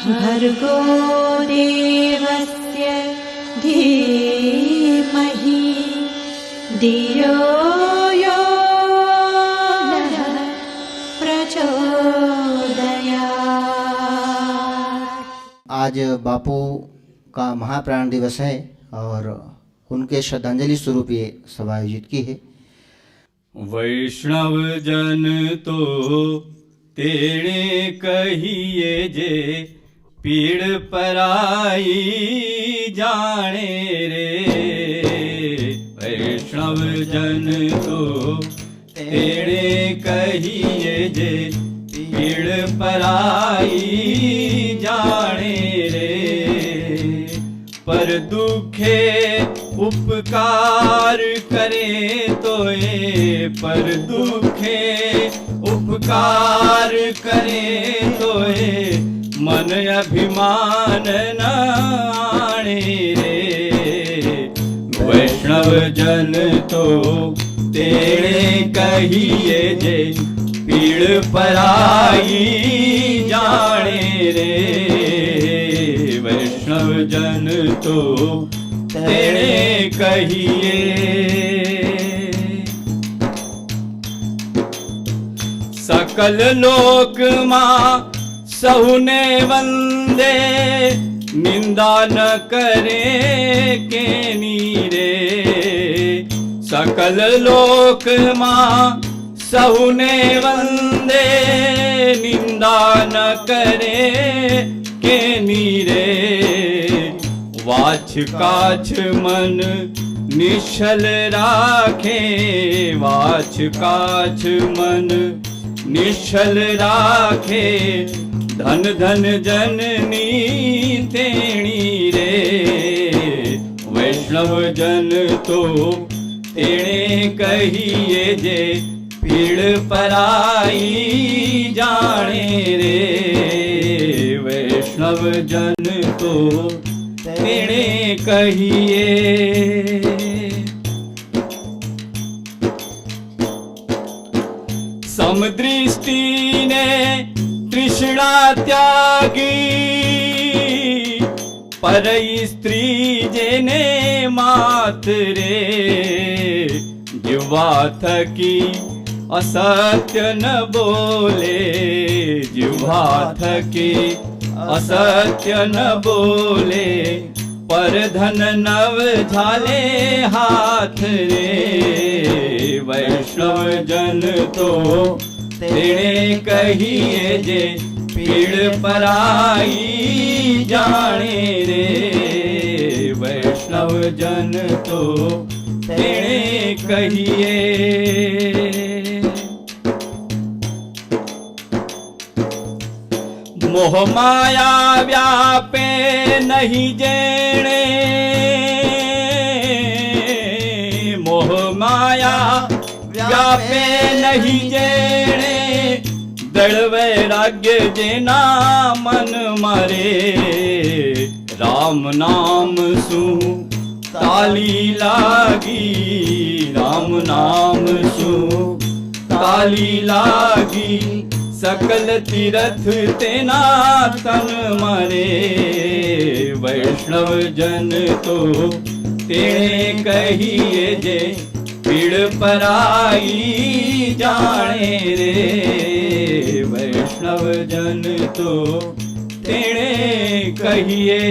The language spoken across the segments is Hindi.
भर्गो देवस्य धीमहि धियो यो नः प्रचोदयात्। आज बापू का महाप्राण दिवस है और उनके श्रद्धांजलि स्वरूप ये सभा आयोजित की है। वैष्णव जन तो तेणे कहिए जे पीड़ पराई जाने रे। वैष्णव जन तो तेणे कहिए जे पीड़ पराई जाने रे। पर दुखे उपकार करे तो ये, पर दुखे उपकार करे तो ये, मन अभिमान न आणे रे। वैष्णव जन तो तेणे कहिए जे पीड़ पराई जाने रे। वैष्णव जन तो तेणे कहिए। सकल लोक मां सहुने वंदे, निंदा न करे के नीरे। सकल लोक मां सहुने वंदे, निंदा न करे के नीरे। वाछ काछ मन निश्चल राखे, वाछ काछ मन निश्चल राखे। धन धन जननी तेणी रे। वैष्णव जन तो तेणे कहिए जे पीड़ पराई जाने रे। वैष्णव जन तो तेणे कहिए। समदृष्टि ने तृष्णा त्यागी, परई स्त्री जेने मात रे। जिह्वा थकी असत्य न बोले, जिह्वा थकी असत्य न बोले। पर धन नव झाले हाथ रे। वैष्णव जन तो तेणे कहिए जे पीड़ पराई जाने रे। वैष्णव जन तो तेणे कहिए। मोह माया व्यापे नहीं जेणे, मोह माया व्यापे नहीं जेणे। दृढ़ वैराग्य जेना मन मारे, राम नाम सु ताली लागी। राम नाम सु ताली लागी, सकल तीरथ तेना तन मारे। वैष्णव जन तो तेणे कहिए जे पीड़ पराई जाने रे। वैष्णव जन तो तेणे कहिए।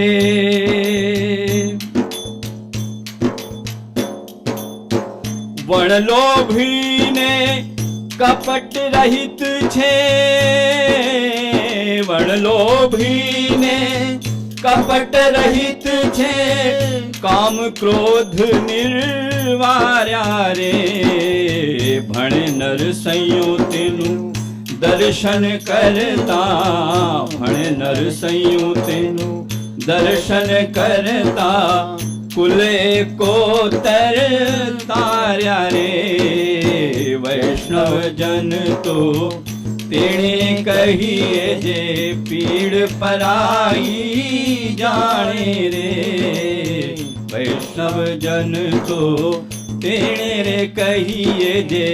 वण लोभी ने कपट रहित छे, वण लोभी ने कपट रहित छे। काम क्रोध निर्वार्या रे। भण नर संयुतेनु दर्शन करता, भण नर संयुतेनु दर्शन करता। कुले को तर तार्या रे। वैष्णव जन तो तेणे कहिए जे पीड़ पराई जाने रे। वैष्णव जन तो तेणे रे कहिए जे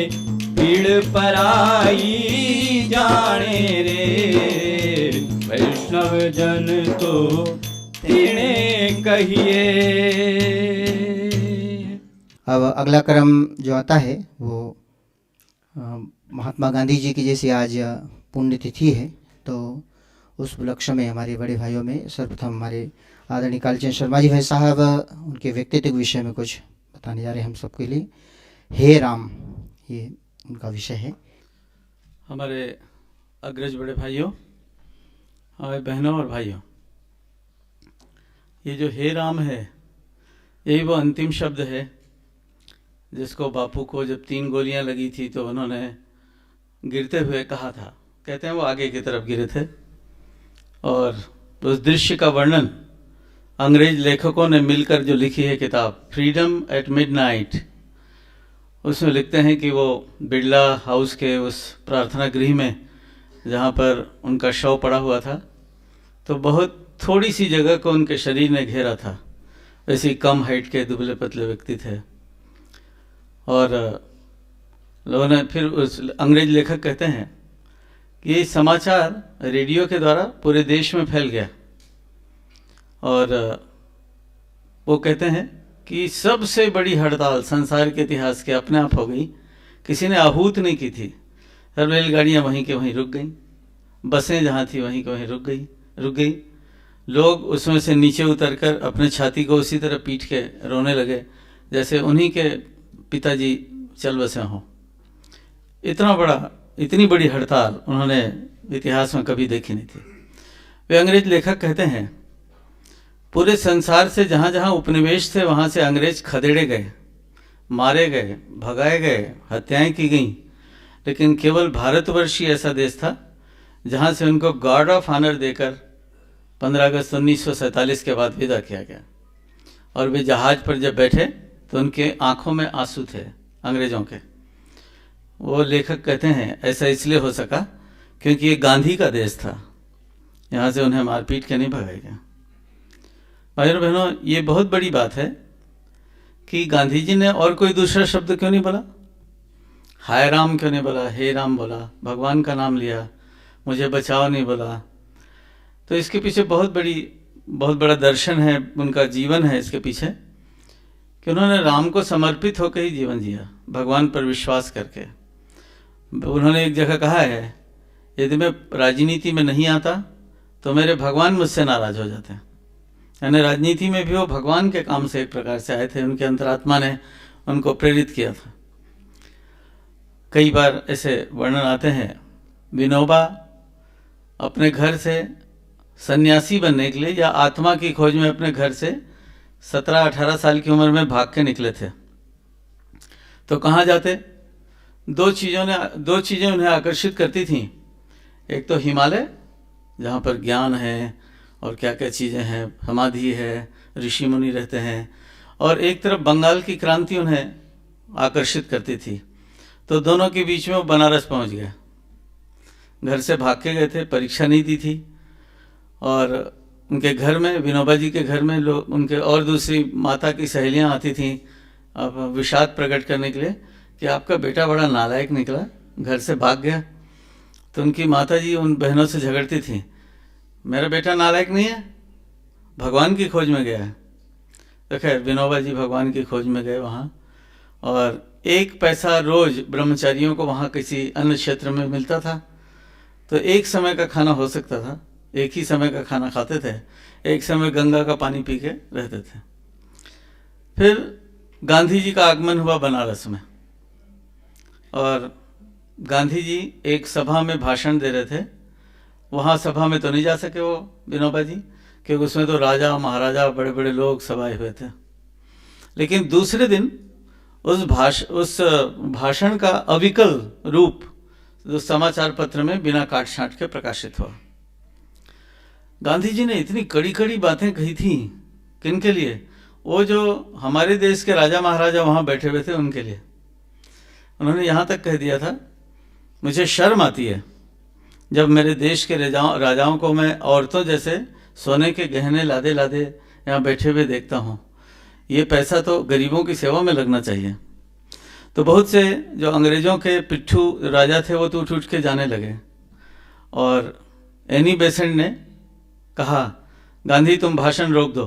पीड़ पराई जाने रे। वैष्णव नव जन तो तिणे कहिए। अब अगला क्रम जो आता है वो महात्मा गांधी जी की जैसी आज पुण्यतिथि है, तो उस उपलक्ष्य में हमारे बड़े भाइयों में सर्वप्रथम हमारे आदरणीय कालीचंद शर्मा जी भाई साहब उनके व्यक्तित्व के विषय में कुछ बताने जा रहे हैं हम सबके लिए। हे राम, ये उनका विषय है। हमारे अग्रज बड़े भाइयों, हमारे बहनों और भाइयों, ये जो हे राम है, यही वो अंतिम शब्द है जिसको बापू को जब 3 गोलियां लगी थी तो उन्होंने गिरते हुए कहा था। कहते हैं वो आगे की तरफ गिरे थे और उस दृश्य का वर्णन अंग्रेज लेखकों ने मिलकर जो लिखी है किताब फ्रीडम एट मिडनाइट, उसमें लिखते हैं कि वो बिरला हाउस के उस प्रार्थना गृह में जहाँ पर उनका शव पड़ा हुआ था, तो बहुत थोड़ी सी जगह को उनके शरीर ने घेरा था। वैसे ही कम हाइट के दुबले पतले व्यक्ति थे। और लोगों ने फिर उस अंग्रेज लेखक कहते हैं कि ये समाचार रेडियो के द्वारा पूरे देश में फैल गया और वो कहते हैं कि सबसे बड़ी हड़ताल संसार के इतिहास के अपने आप हो गई। किसी ने आहूत नहीं की थी। हर रेलगाड़ियाँ वहीं के वहीं रुक गईं, बसें जहाँ थी वहीं के वहीं रुक गई। लोग उसमें से नीचे उतरकर अपने छाती को उसी तरह पीट के रोने लगे जैसे उन्हीं के पिताजी चल बसे हों। इतनी बड़ी हड़ताल उन्होंने इतिहास में कभी देखी नहीं थी। वे अंग्रेज लेखक कहते हैं पूरे संसार से जहाँ जहाँ उपनिवेश थे वहाँ से अंग्रेज खदेड़े गए, मारे गए, भगाए गए, हत्याएं की गईं, लेकिन केवल भारतवर्ष ही ऐसा देश था जहाँ से उनको गार्ड ऑफ ऑनर देकर 15 अगस्त 1947 के बाद विदा किया गया। और वे जहाज पर जब बैठे तो उनके आंखों में आंसू थे अंग्रेजों के। वो लेखक कहते हैं ऐसा इसलिए हो सका क्योंकि ये गांधी का देश था, यहाँ से उन्हें मारपीट के नहीं भगाया गया। भाइयों बहनों, ये बहुत बड़ी बात है कि गांधी जी ने और कोई दूसरा शब्द क्यों नहीं बोला, हाय राम क्यों नहीं बोला, हे राम बोला, भगवान का नाम लिया, मुझे बचाओ नहीं बोला। तो इसके पीछे बहुत बड़ा दर्शन है, उनका जीवन है इसके पीछे कि उन्होंने राम को समर्पित होकर ही जीवन जिया, भगवान पर विश्वास करके। उन्होंने एक जगह कहा है, यदि मैं राजनीति में नहीं आता तो मेरे भगवान मुझसे नाराज हो जाते हैं। यानी राजनीति में भी वो भगवान के काम से एक प्रकार से आए थे, उनके अंतरात्मा ने उनको प्रेरित किया था। कई बार ऐसे वर्णन आते हैं, विनोबा अपने घर से सन्यासी बनने के लिए या आत्मा की खोज में अपने घर से 17-18 साल की उम्र में भाग के निकले थे। तो कहाँ जाते? दो चीज़ें उन्हें आकर्षित करती थीं। एक तो हिमालय जहाँ पर ज्ञान है और क्या क्या चीज़ें हैं, समाधि है, ऋषि मुनि रहते हैं, और एक तरफ बंगाल की क्रांति उन्हें आकर्षित करती थी। तो दोनों के बीच में वो बनारस पहुँच गए। घर से भाग के गए थे, परीक्षा नहीं दी थी, और उनके घर में, विनोबा जी के घर में लोग, उनके और दूसरी माता की सहेलियां आती थीं अब विषाद प्रकट करने के लिए कि आपका बेटा बड़ा नालायक निकला, घर से भाग गया। तो उनकी माता जी उन बहनों से झगड़ती थीं, मेरा बेटा नालायक नहीं है, भगवान की खोज में गया है। तो खैर विनोबा जी भगवान की खोज में गए वहाँ, और 1 पैसा रोज ब्रह्मचारियों को वहाँ किसी अन्य क्षेत्र में मिलता था, तो 1 समय का खाना हो सकता था, एक ही समय का खाना खाते थे, एक समय गंगा का पानी पी के रहते थे। फिर गांधी जी का आगमन हुआ बनारस में, और गांधी जी एक सभा में भाषण दे रहे थे। वहाँ सभा में तो नहीं जा सके वो विनोबा जी, क्योंकि उसमें तो राजा महाराजा बड़े बड़े लोग सब आए हुए थे। लेकिन दूसरे दिन उस भाषण का अविकल रूप जो समाचार पत्र में बिना काट छांट के प्रकाशित हुआ। गांधी जी ने इतनी कड़ी कड़ी बातें कही थी, किनके लिए? वो जो हमारे देश के राजा महाराजा वहाँ बैठे हुए थे उनके लिए। उन्होंने यहाँ तक कह दिया था, मुझे शर्म आती है जब मेरे देश के राजाओं को मैं औरतों जैसे सोने के गहने लादे लादे यहाँ बैठे हुए देखता हूँ। ये पैसा तो गरीबों की सेवा में लगना चाहिए। तो बहुत से जो अंग्रेज़ों के पिट्ठू राजा थे वो तो उठ उठ के जाने लगे, और एनी बेसेंट ने कहा, गांधी तुम भाषण रोक दो।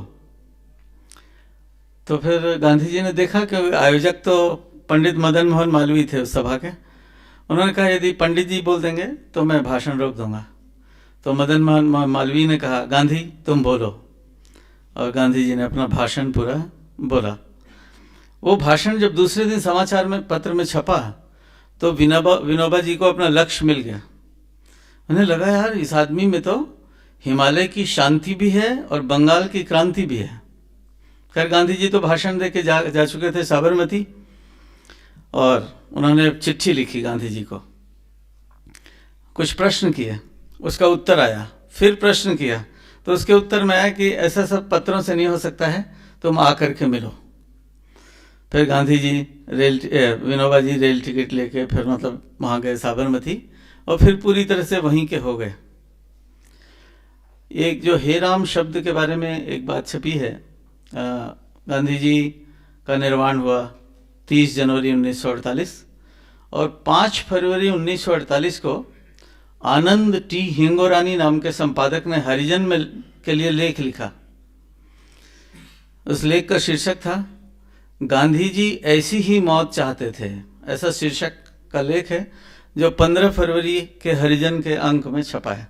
तो फिर गांधी जी ने देखा कि आयोजक तो पंडित मदन मोहन मालवीय थे उस सभा के। उन्होंने कहा यदि पंडित जी बोल देंगे तो मैं भाषण रोक दूंगा। तो मदन मोहन मालवीय ने कहा, गांधी तुम बोलो। और गांधी जी ने अपना भाषण पूरा बोला। वो भाषण जब दूसरे दिन समाचार में पत्र में छपा तो विनोबा जी को अपना लक्ष्य मिल गया। उन्हें लगा यार इस आदमी में तो हिमालय की शांति भी है और बंगाल की क्रांति भी है। खैर गांधी जी तो भाषण दे के जा चुके थे साबरमती, और उन्होंने चिट्ठी लिखी गांधी जी को, कुछ प्रश्न किए, उसका उत्तर आया, फिर प्रश्न किया तो उसके उत्तर में आया कि ऐसा सब पत्रों से नहीं हो सकता है, तुम आकर के मिलो। फिर गांधी जी विनोबा जी रेल टिकट लेके फिर मतलब वहाँ गए साबरमती, और फिर पूरी तरह से वहीं के हो गए। एक जो हे राम शब्द के बारे में एक बात छपी है, गांधी जी का निर्वाण हुआ 30 जनवरी 1948 और 5 फरवरी 1948 को आनंद टी हिंगोरानी नाम के संपादक ने हरिजन में के लिए लेख लिखा। उस लेख का शीर्षक था गांधी जी ऐसी ही मौत चाहते थे। ऐसा शीर्षक का लेख है जो 15 फरवरी के हरिजन के अंक में छपा है।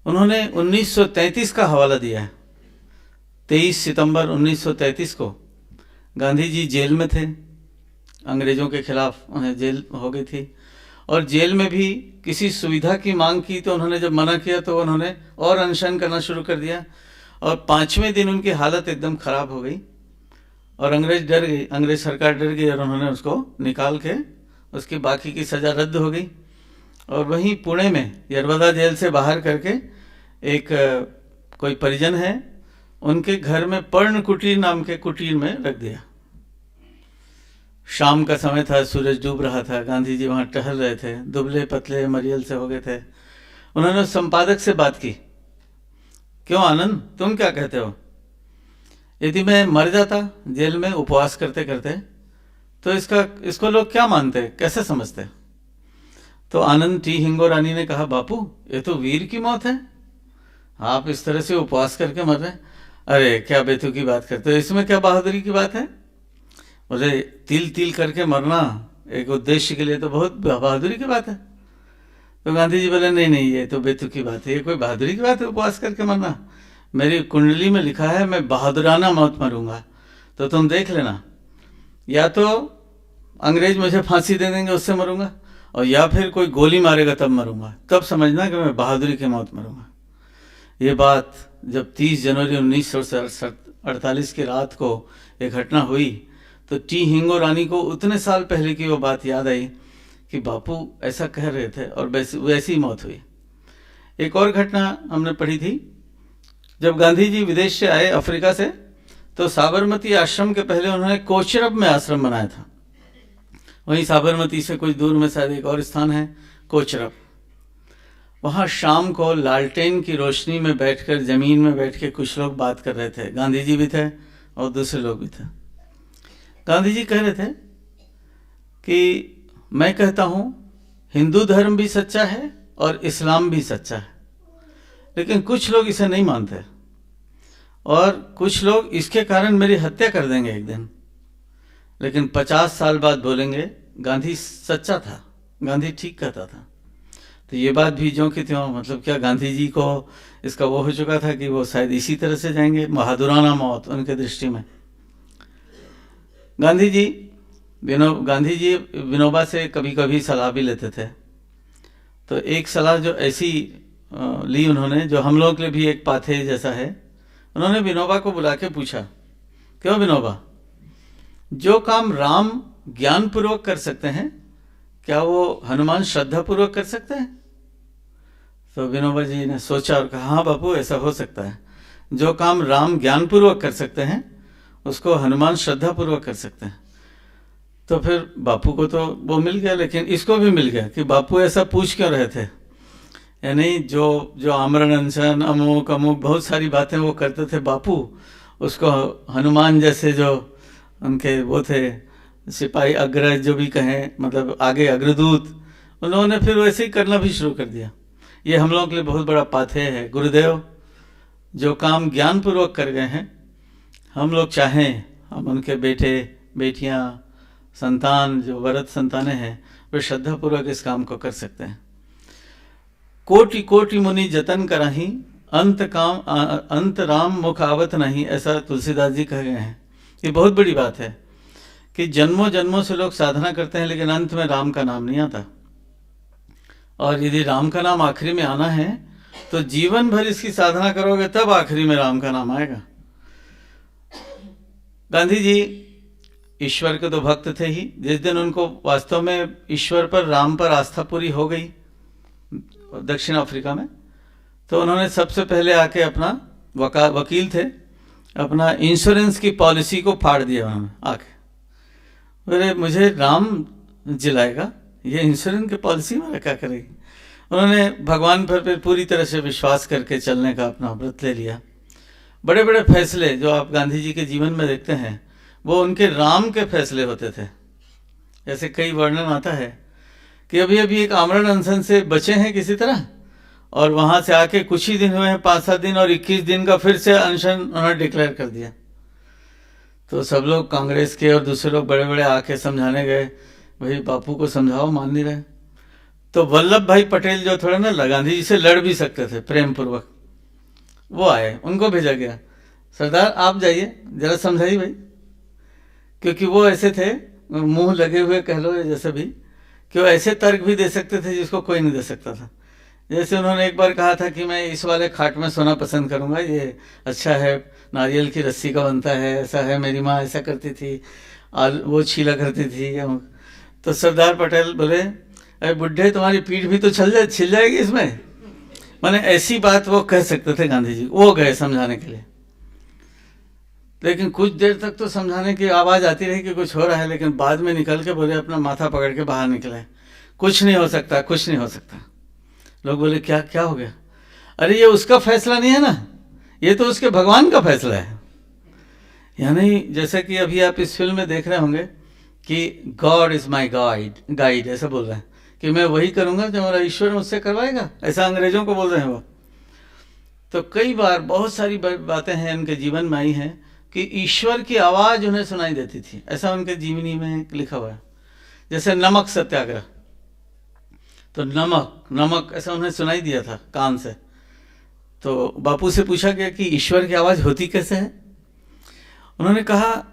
उन्होंने 1933 का हवाला दिया है। 23 सितंबर 1933 को गांधी जी जेल में थे, अंग्रेजों के खिलाफ उन्हें जेल हो गई थी, और जेल में भी किसी सुविधा की मांग की तो उन्होंने जब मना किया तो उन्होंने और अनशन करना शुरू कर दिया, और 5वें दिन उनकी हालत एकदम खराब हो गई और अंग्रेज डर गई, अंग्रेज सरकार डर गई और उन्होंने उसको निकाल के उसकी बाकी की सज़ा रद्द हो गई। और वहीं पुणे में यरवदा जेल से बाहर करके एक कोई परिजन है, उनके घर में पर्ण कुटीर नाम के कुटीर में रख दिया। शाम का समय था, सूरज डूब रहा था, गांधी जी वहाँ टहल रहे थे, दुबले पतले मरियल से हो गए थे। उन्होंने उस संपादक से बात की, क्यों आनंद तुम क्या कहते हो, यदि मैं मर जाता जेल में उपवास करते करते तो इसको लोग क्या मानते, कैसे समझते। तो आनंद टी हिंगोरानी ने कहा, बापू ये तो वीर की मौत है, आप इस तरह से उपवास करके मर रहे हैं, अरे क्या बेतुकी बात करते हो, इसमें क्या बहादुरी की बात है। बोले तिल तिल करके मरना एक उद्देश्य के लिए तो बहुत बहादुरी की बात है। तो गांधी जी बोले नहीं नहीं ये तो बेतुकी बात है, ये कोई बहादुरी की बात है उपवास करके मरना। मेरी कुंडली में लिखा है मैं बहादुराना मौत मरूंगा, तो तुम देख लेना, या तो अंग्रेज मुझे फांसी दे देंगे उससे मरूंगा, और या फिर कोई गोली मारेगा तब मरूंगा, तब समझना कि मैं बहादुरी की मौत मरूंगा। ये बात जब 30 जनवरी 1948 की रात को एक घटना हुई तो टी हिंगोरानी को उतने साल पहले की वो बात याद आई कि बापू ऐसा कह रहे थे और वैसी ही मौत हुई। एक और घटना हमने पढ़ी थी, जब गांधी जी विदेश से आए अफ्रीका से, तो साबरमती आश्रम के पहले उन्होंने कोचरब में आश्रम बनाया था। वहीं साबरमती से कुछ दूर में शायद एक और स्थान है कोचरब। वहाँ शाम को लालटेन की रोशनी में बैठकर जमीन में बैठ के कुछ लोग बात कर रहे थे, गांधी जी भी थे और दूसरे लोग भी थे। गांधी जी कह रहे थे कि मैं कहता हूँ हिंदू धर्म भी सच्चा है और इस्लाम भी सच्चा है, लेकिन कुछ लोग इसे नहीं मानते और कुछ लोग इसके कारण मेरी हत्या कर देंगे एक दिन, लेकिन 50 साल बाद बोलेंगे गांधी सच्चा था, गांधी ठीक कहता था। तो ये बात भी ज्यों की त्यों, मतलब क्या गांधी जी को इसका वो हो चुका था कि वो शायद इसी तरह से जाएंगे, बहादुराना मौत उनके दृष्टि में। गांधी जी विनोबा से कभी कभी सलाह भी लेते थे। तो एक सलाह जो ऐसी ली उन्होंने, जो हम लोगों के लिए भी एक पाथे जैसा है, उन्होंने विनोबा को बुला के पूछा, क्यों विनोबा, जो काम राम ज्ञानपूर्वक कर सकते हैं क्या वो हनुमान श्रद्धापूर्वक कर सकते हैं। तो विनोबा जी ने सोचा और कहा, हाँ बापू ऐसा हो सकता है, जो काम राम ज्ञानपूर्वक कर सकते हैं उसको हनुमान श्रद्धापूर्वक कर सकते हैं। तो फिर बापू को तो वो मिल गया, लेकिन इसको भी मिल गया कि बापू ऐसा पूछ क्यों रहे थे, यानी जो आमरण अनशन अमुक अमुक बहुत सारी बातें वो करते थे बापू, उसको हनुमान जैसे जो उनके वो थे सिपाही अग्रज जो भी कहें, मतलब आगे अग्रदूत, उन्होंने फिर वैसे ही करना भी शुरू कर दिया। ये हम लोगों के लिए बहुत बड़ा पाथे है। गुरुदेव जो काम ज्ञानपूर्वक कर गए हैं, हम लोग चाहें हम उनके बेटे बेटियां संतान जो वरद संतानें हैं वे श्रद्धापूर्वक इस काम को कर सकते हैं। कोटि कोटि मुनि जतन कराही, अंत राम मुख आवत नहीं, ऐसा तुलसीदास जी कह गए हैं। ये बहुत बड़ी बात है कि जन्मों जन्मों से लोग साधना करते हैं लेकिन अंत में राम का नाम नहीं आता। और यदि राम का नाम आखिरी में आना है तो जीवन भर इसकी साधना करोगे तब आखिरी में राम का नाम आएगा। गांधी जी ईश्वर के तो भक्त थे ही। जिस दिन उनको वास्तव में ईश्वर पर, राम पर आस्था पूरी हो गई दक्षिण अफ्रीका में, तो उन्होंने सबसे पहले आके अपना वकील थे, अपना इंश्योरेंस की पॉलिसी को फाड़ दिया उन्होंने आके। बोले मुझे राम जिलाएगा, ये इंश्योरेंस की पॉलिसी मेरा क्या करेगी। उन्होंने भगवान पर फिर पूरी तरह से विश्वास करके चलने का अपना व्रत ले लिया। बड़े बड़े फैसले जो आप गांधी जी के जीवन में देखते हैं वो उनके राम के फैसले होते थे। जैसे कई वर्णन आता है कि अभी अभी एक आमरण अनशन से बचे हैं किसी तरह, और वहाँ से आके कुछ ही दिन हुए हैं, 5-7 दिन, और 21 दिन का फिर से अनशन उन्होंने डिक्लेयर कर दिया। तो सब लोग कांग्रेस के और दूसरे लोग बड़े बड़े आके समझाने गए, भाई बापू को समझाओ, मान नहीं रहे। तो वल्लभ भाई पटेल जो थोड़ा ना गांधी जी से लड़ भी सकते थे प्रेम पूर्वक, वो आए, उनको भेजा गया, सरदार आप जाइए जरा समझाइए भाई। क्योंकि वो ऐसे थे, मुंह लगे हुए कह लो जैसे भी, कि वो ऐसे तर्क भी दे सकते थे जिसको कोई नहीं दे सकता था। जैसे उन्होंने एक बार कहा था कि मैं इस वाले खाट में सोना पसंद करूंगा, ये अच्छा है, नारियल की रस्सी का बनता है, ऐसा है, मेरी माँ ऐसा करती थी, वो छीला करती थी। तो सरदार पटेल बोले अरे बुढ़े तुम्हारी पीठ भी तो छिल जाएगी इसमें। माने ऐसी बात वो कह सकते थे गांधी जी। वो गए समझाने के लिए, लेकिन कुछ देर तक तो समझाने की आवाज़ आती रही कि कुछ हो रहा है, लेकिन बाद में निकल के बोले, अपना माथा पकड़ के बाहर निकले, कुछ नहीं हो सकता, कुछ नहीं हो सकता। लोग बोले क्या क्या हो गया? अरे ये उसका फैसला नहीं है ना, ये तो उसके भगवान का फैसला है। यानी जैसे कि अभी आप इस फिल्म में देख रहे होंगे कि गॉड इज माई गाइड, ऐसा बोल रहे हैं कि मैं वही करूंगा जो मेरा ईश्वर मुझसे करवाएगा, ऐसा अंग्रेजों को बोल रहे हैं वो। तो कई बार बहुत सारी बातें हैं उनके जीवन में आई हैं कि ईश्वर की आवाज़ उन्हें सुनाई देती थी, ऐसा उनके जीवनी में लिखा हुआ है। जैसे नमक सत्याग्रह, तो नमक ऐसा उन्हें सुनाई दिया था कान से। तो बापू से पूछा गया कि ईश्वर की आवाज़ होती कैसे है? उन्होंने कहा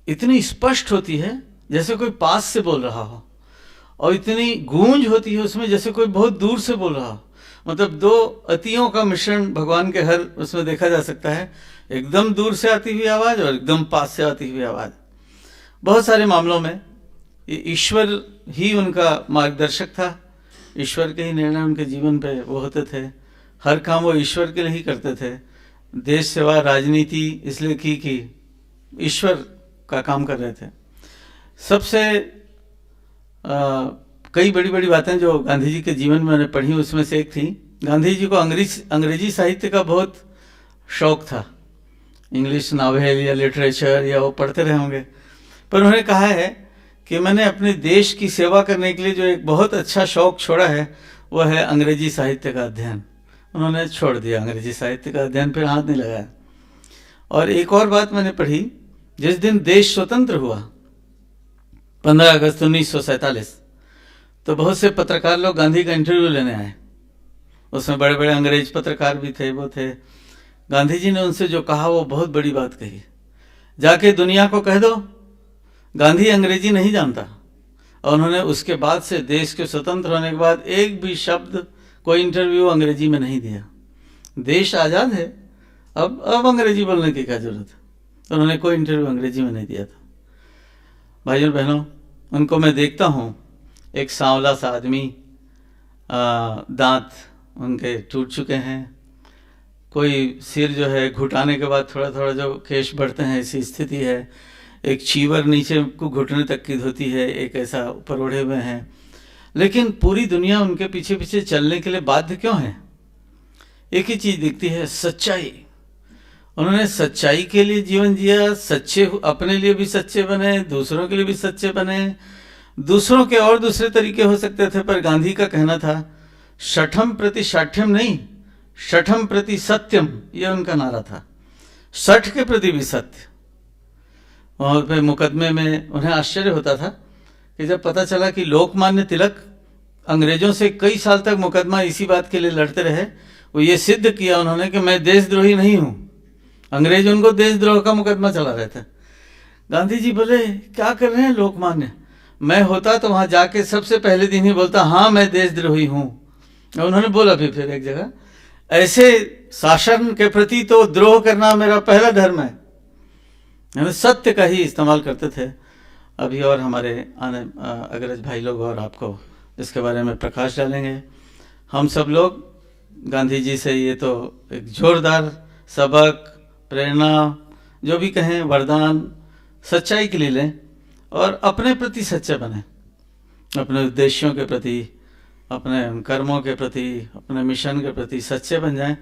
इतनी स्पष्ट होती है जैसे कोई पास से बोल रहा हो, और इतनी गूंज होती है उसमें जैसे कोई बहुत दूर से बोल रहा हो। मतलब दो अतियों का मिश्रण भगवान के हर उसमें देखा जा सकता है, एकदम दूर से आती हुई आवाज़ और एकदम पास से आती हुई आवाज़। बहुत सारे मामलों में ईश्वर ही उनका मार्गदर्शक था, ईश्वर के ही निर्णय उनके जीवन पे वो होते थे, हर काम वो ईश्वर के लिए ही करते थे। देश सेवा राजनीति इसलिए की कि ईश्वर का काम कर रहे थे। सबसे कई बड़ी बड़ी बातें जो गांधी जी के जीवन में मैंने पढ़ी, उसमें से एक थी, गांधी जी को अंग्रेजी साहित्य का बहुत शौक था, इंग्लिश नावल या लिटरेचर या वो पढ़ते रहे होंगे। पर उन्होंने कहा है कि मैंने अपने देश की सेवा करने के लिए जो एक बहुत अच्छा शौक छोड़ा है वो है अंग्रेजी साहित्य का अध्ययन। उन्होंने छोड़ दिया अंग्रेजी साहित्य का अध्ययन, फिर हाथ नहीं लगाया। और एक और बात मैंने पढ़ी, जिस दिन देश स्वतंत्र हुआ 15 अगस्त 1947, तो बहुत से पत्रकार लोग गांधी का इंटरव्यू लेने आए। उसमें बड़े बड़े अंग्रेज पत्रकार भी थे, वो थे। गांधी जी ने उनसे जो कहा वो बहुत बड़ी बात कही, जाके दुनिया को कह दो गांधी अंग्रेजी नहीं जानता। और उन्होंने उसके बाद से देश के स्वतंत्र होने के बाद एक भी शब्द, कोई इंटरव्यू अंग्रेजी में नहीं दिया। देश आज़ाद है, अब अंग्रेजी बोलने की क्या जरूरत है। तो उन्होंने कोई इंटरव्यू अंग्रेजी में नहीं दिया था। भाइयों बहनों, उनको मैं देखता हूँ, एक सांवला सा आदमी, दांत उनके टूट चुके हैं, कोई सिर जो है घुटाने के बाद थोड़ा थोड़ा जो केश बढ़ते हैं ऐसी स्थिति है, एक चीवर नीचे को घुटने तक की धोती है, एक ऐसा ऊपर ओढ़े हुए हैं। लेकिन पूरी दुनिया उनके पीछे पीछे चलने के लिए बाध्य क्यों है? एक ही चीज़ दिखती है, सच्चाई। उन्होंने सच्चाई के लिए जीवन जिया, सच्चे, अपने लिए भी सच्चे बने, दूसरों के लिए भी सच्चे बने। दूसरों के और दूसरे तरीके हो सकते थे, पर गांधी का कहना था शठम प्रति शाठ्यम नहीं, शठम प्रति सत्यम, ये उनका नारा था, शठ के प्रति भी सत्य। वहाँ पे मुकदमे में उन्हें आश्चर्य होता था कि जब पता चला कि लोकमान्य तिलक अंग्रेजों से कई साल तक मुकदमा इसी बात के लिए लड़ते रहे, वो ये सिद्ध किया उन्होंने कि मैं देशद्रोही नहीं हूँ। अंग्रेज उनको देशद्रोह का मुकदमा चला रहे थे। गांधी जी बोले क्या कर रहे हैं लोकमान्य, मैं होता तो वहाँ जाके सबसे पहले दिन ही बोलता हाँ मैं देशद्रोही हूँ। उन्होंने बोला भी फिर एक जगह, ऐसे शासन के प्रति तो द्रोह करना मेरा पहला धर्म है। यानी सत्य का ही इस्तेमाल करते थे। अभी और हमारे आने अग्रज भाई लोग और आपको इसके बारे में प्रकाश डालेंगे। हम सब लोग गांधी जी से ये तो एक जोरदार सबक, प्रेरणा, जो भी कहें, वरदान सच्चाई के लिए लें और अपने प्रति सच्चे बने, अपने उद्देश्यों के प्रति, अपने कर्मों के प्रति, अपने मिशन के प्रति सच्चे बन जाएं,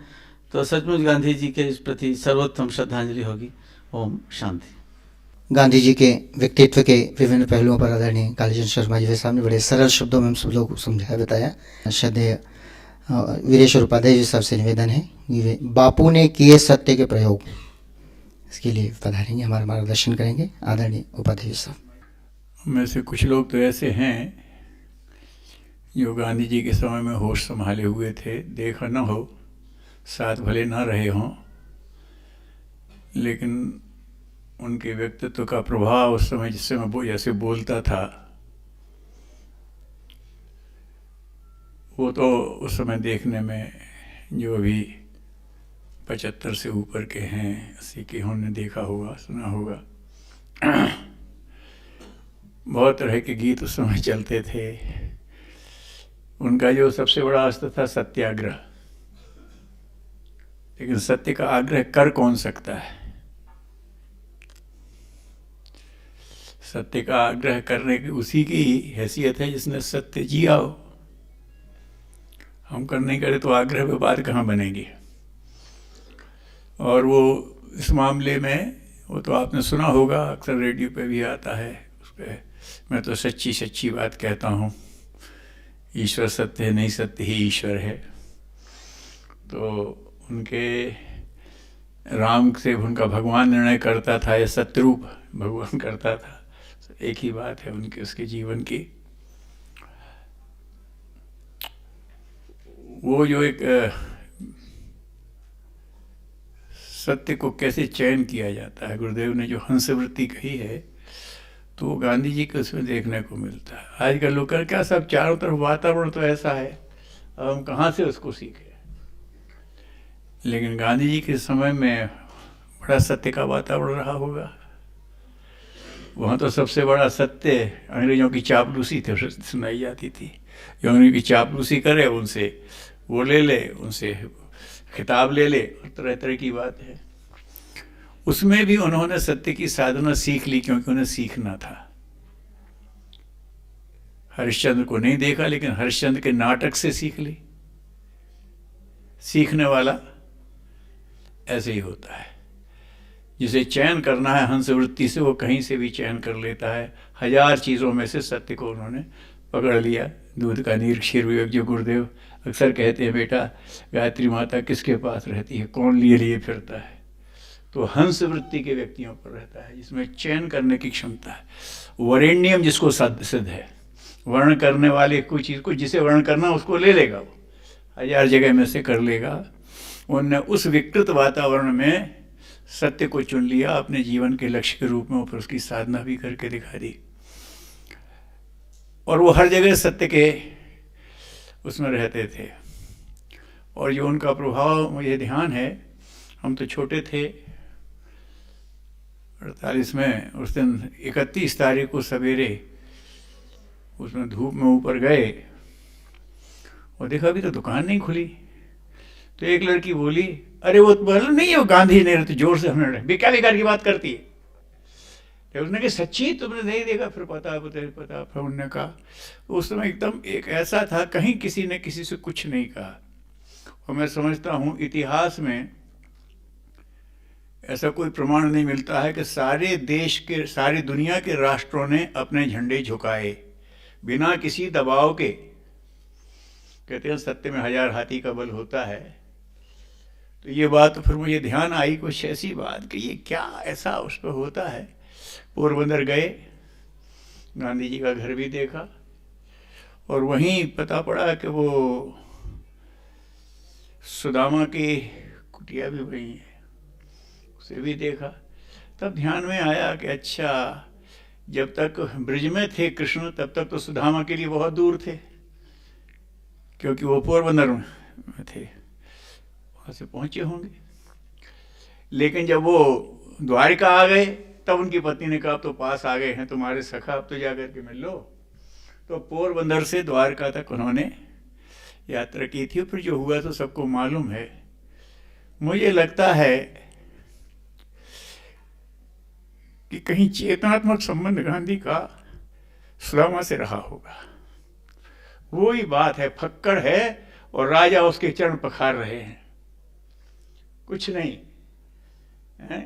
तो सचमुच गांधी जी के इस प्रति सर्वोत्तम श्रद्धांजलि होगी। ओम शांति। गांधी जी के व्यक्तित्व के विभिन्न पहलुओं पर आदरणीय कालीचंद शर्मा जी साहब ने बड़े सरल शब्दों में हम सब लोग को समझाया बताया। श्रद्धेय वीरेश्वर उपाध्याय जी साहब से निवेदन है कि वे बापू ने किए सत्य के प्रयोग, इसके लिए पधारेंगे, हमारा मार्गदर्शन करेंगे आदरणीय उपाध्याय साहब। में से कुछ लोग तो ऐसे हैं जो गांधी जी के समय में होश संभाले हुए थे, देखा न हो, साथ भले ना रहे हों, लेकिन उनके व्यक्तित्व का प्रभाव उस समय जिस समय वो जैसे बोलता था, वो तो उस समय देखने में जो अभी 75 से ऊपर के हैं, 80 के उन्होंने देखा होगा, सुना होगा। बहुत तरह के गीत उस समय चलते थे। उनका जो सबसे बड़ा अस्त्र था सत्याग्रह। लेकिन सत्य का आग्रह कर कौन सकता है? सत्य का आग्रह करने की उसी की हैसियत है जिसने सत्य जिया हो। हम कर नहीं करें तो आग्रह पे बात कहाँ बनेगी। और वो इस मामले में, वो तो आपने सुना होगा, अक्सर रेडियो पे भी आता है, उस पर मैं तो सच्ची सच्ची बात कहता हूँ, ईश्वर सत्य है, नहीं सत्य ही ईश्वर है। तो उनके राम से उनका भगवान निर्णय करता था या सत्यरूप भगवान करता था, एक ही बात है उनके, उसके जीवन की। वो जो एक सत्य को कैसे चयन किया जाता है, गुरुदेव ने जो हंसवृत्ति कही है, तो गांधी जी के उसमें देखने को मिलता है। आजकल लोग कर क्या, सब चारों तरफ वातावरण तो ऐसा है, अब हम कहाँ से उसको सीखें। लेकिन गांधी जी के समय में बड़ा सत्य का वातावरण रहा होगा। वहाँ तो सबसे बड़ा सत्य अंग्रेजों की चापलूसी थे, सुनाई जाती थी। जो अंग्रेजों की चापलूसी करे उनसे वो ले ले, उनसे खिताब ले ले, और तरह तरह की बात है। उसमें भी उन्होंने सत्य की साधना सीख ली, क्योंकि उन्हें सीखना था। हरिश्चंद्र को नहीं देखा, लेकिन हरिश्चंद्र के नाटक से सीख ली। सीखने वाला ऐसे ही होता है। जिसे चयन करना है हंसवृत्ति से, वो कहीं से भी चयन कर लेता है। 1000 चीज़ों में से सत्य को उन्होंने पकड़ लिया। दूध का नीर क्षीर विवेक, जो गुरुदेव अक्सर कहते हैं, बेटा गायत्री माता किसके पास रहती है, कौन लिए लिए फिरता है। तो हंस वृत्ति के व्यक्तियों पर रहता है, जिसमें चयन करने की क्षमता है। वरेण्यम जिसको सिद्ध है, वर्ण करने वाले कोई चीज़ को, जिसे वर्ण करना उसको ले लेगा, वो 1000 जगह में से कर लेगा। उनने उस विकृत वातावरण में सत्य को चुन लिया अपने जीवन के लक्ष्य के रूप में, और फिर उसकी साधना भी करके दिखा दी। और वो हर जगह सत्य के उसमें रहते थे। और जो उनका प्रभाव मुझे ध्यान है, हम तो छोटे थे 48 में, उस दिन 31 तारीख को सवेरे उसमें धूप में ऊपर गए और देखा अभी तो दुकान नहीं खुली। तो एक लड़की बोली, अरे वो बोला नहीं है, वो गांधी नहीं रहते, जोर से हमने बेकार बेकार की बात करती है। तो उसने कहा सच्ची तुमने नहीं देखा? फिर पता फिर उन्होंने कहा। उस समय एकदम एक ऐसा था, कहीं किसी ने किसी से कुछ नहीं कहा। और मैं समझता हूँ इतिहास में ऐसा कोई प्रमाण नहीं मिलता है कि सारे देश के, सारी दुनिया के राष्ट्रों ने अपने झंडे झुकाए बिना किसी दबाव के। कहते हैं सत्य में 1000 हाथी का बल होता है, तो ये बात तो फिर मुझे ध्यान आई कुछ ऐसी बात कि ये क्या ऐसा उस पर होता है। पोरबंदर गए, गांधी जी का घर भी देखा और वहीं पता पड़ा कि वो सुदामा की कुटिया भी वहीं है, उसे भी देखा। तब ध्यान में आया कि अच्छा, जब तक ब्रिज में थे कृष्ण तब तक तो सुदामा के लिए बहुत दूर थे, क्योंकि वो पोरबंदर में थे, वहाँ से पहुँचे होंगे। लेकिन जब वो द्वारिका आ गए तब उनकी पत्नी ने कहा अब तो पास आ गए हैं तुम्हारे सखा, अब तो जाकर के मिल लो। तो पोरबंदर से द्वारका तक उन्होंने यात्रा की थी। फिर जो हुआ तो सबको मालूम है। मुझे लगता है कि कहीं चेतनात्मक संबंध गांधी का सुदामा से रहा होगा। वो ही बात है, फक्कड़ है और राजा उसके चरण पखार रहे हैं, कुछ नहीं है।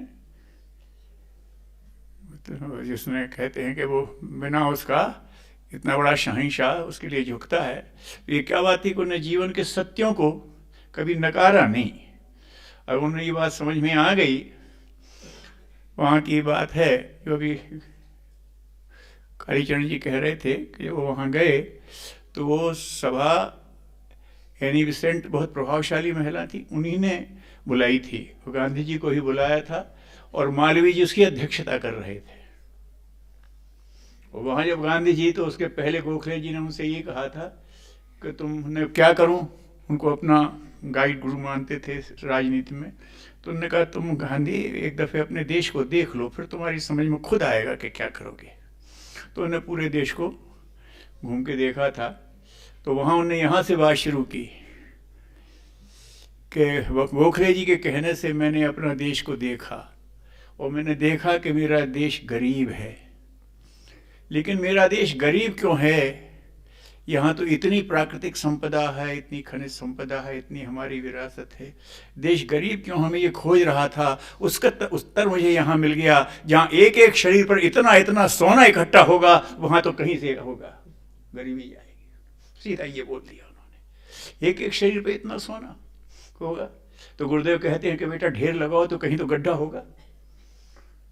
तो जिसने कहते हैं कि वो बिना उसका इतना बड़ा शहंशाह उसके लिए झुकता है। ये क्या बात थी कि उन्हें जीवन के सत्यों को कभी नकारा नहीं। अब उन्हें ये बात समझ में आ गई। वहाँ की बात है जो अभी कालीचरण जी कह रहे थे कि वो वहाँ गए तो वो सभा एनी बेसेंट बहुत प्रभावशाली महिला थी, उन्हीं ने बुलाई थी। वो गांधी जी को ही बुलाया था और मालवीय जी उसकी अध्यक्षता कर रहे थे। और वहाँ जब गांधी जी, तो उसके पहले गोखले जी ने उनसे ये कहा था कि तुमने क्या करूं, उनको अपना गाइड गुरु मानते थे राजनीति में। तो उन्होंने कहा तुम गांधी एक दफ़े अपने देश को देख लो, फिर तुम्हारी समझ में खुद आएगा कि क्या करोगे। तो उन्होंने पूरे देश को घूम के देखा था। तो वहाँ उन्होंने यहाँ से बात शुरू की कि गोखले जी के कहने से मैंने अपना देश को देखा और मैंने देखा कि मेरा देश गरीब है। लेकिन मेरा देश गरीब क्यों है? यहाँ तो इतनी प्राकृतिक संपदा है, इतनी खनिज संपदा है, इतनी हमारी विरासत है। देश गरीब क्यों? हमें ये खोज रहा था, उसका उत्तर मुझे यहाँ मिल गया। जहाँ एक एक शरीर पर इतना इतना सोना इकट्ठा होगा, वहाँ तो कहीं से होगा, गरीबी जाएगी। सीधा ये बोल दिया उन्होंने, एक एक शरीर पर इतना सोना होगा। तो गुरुदेव कहते हैं कि बेटा ढेर लगाओ तो कहीं तो गड्ढा होगा।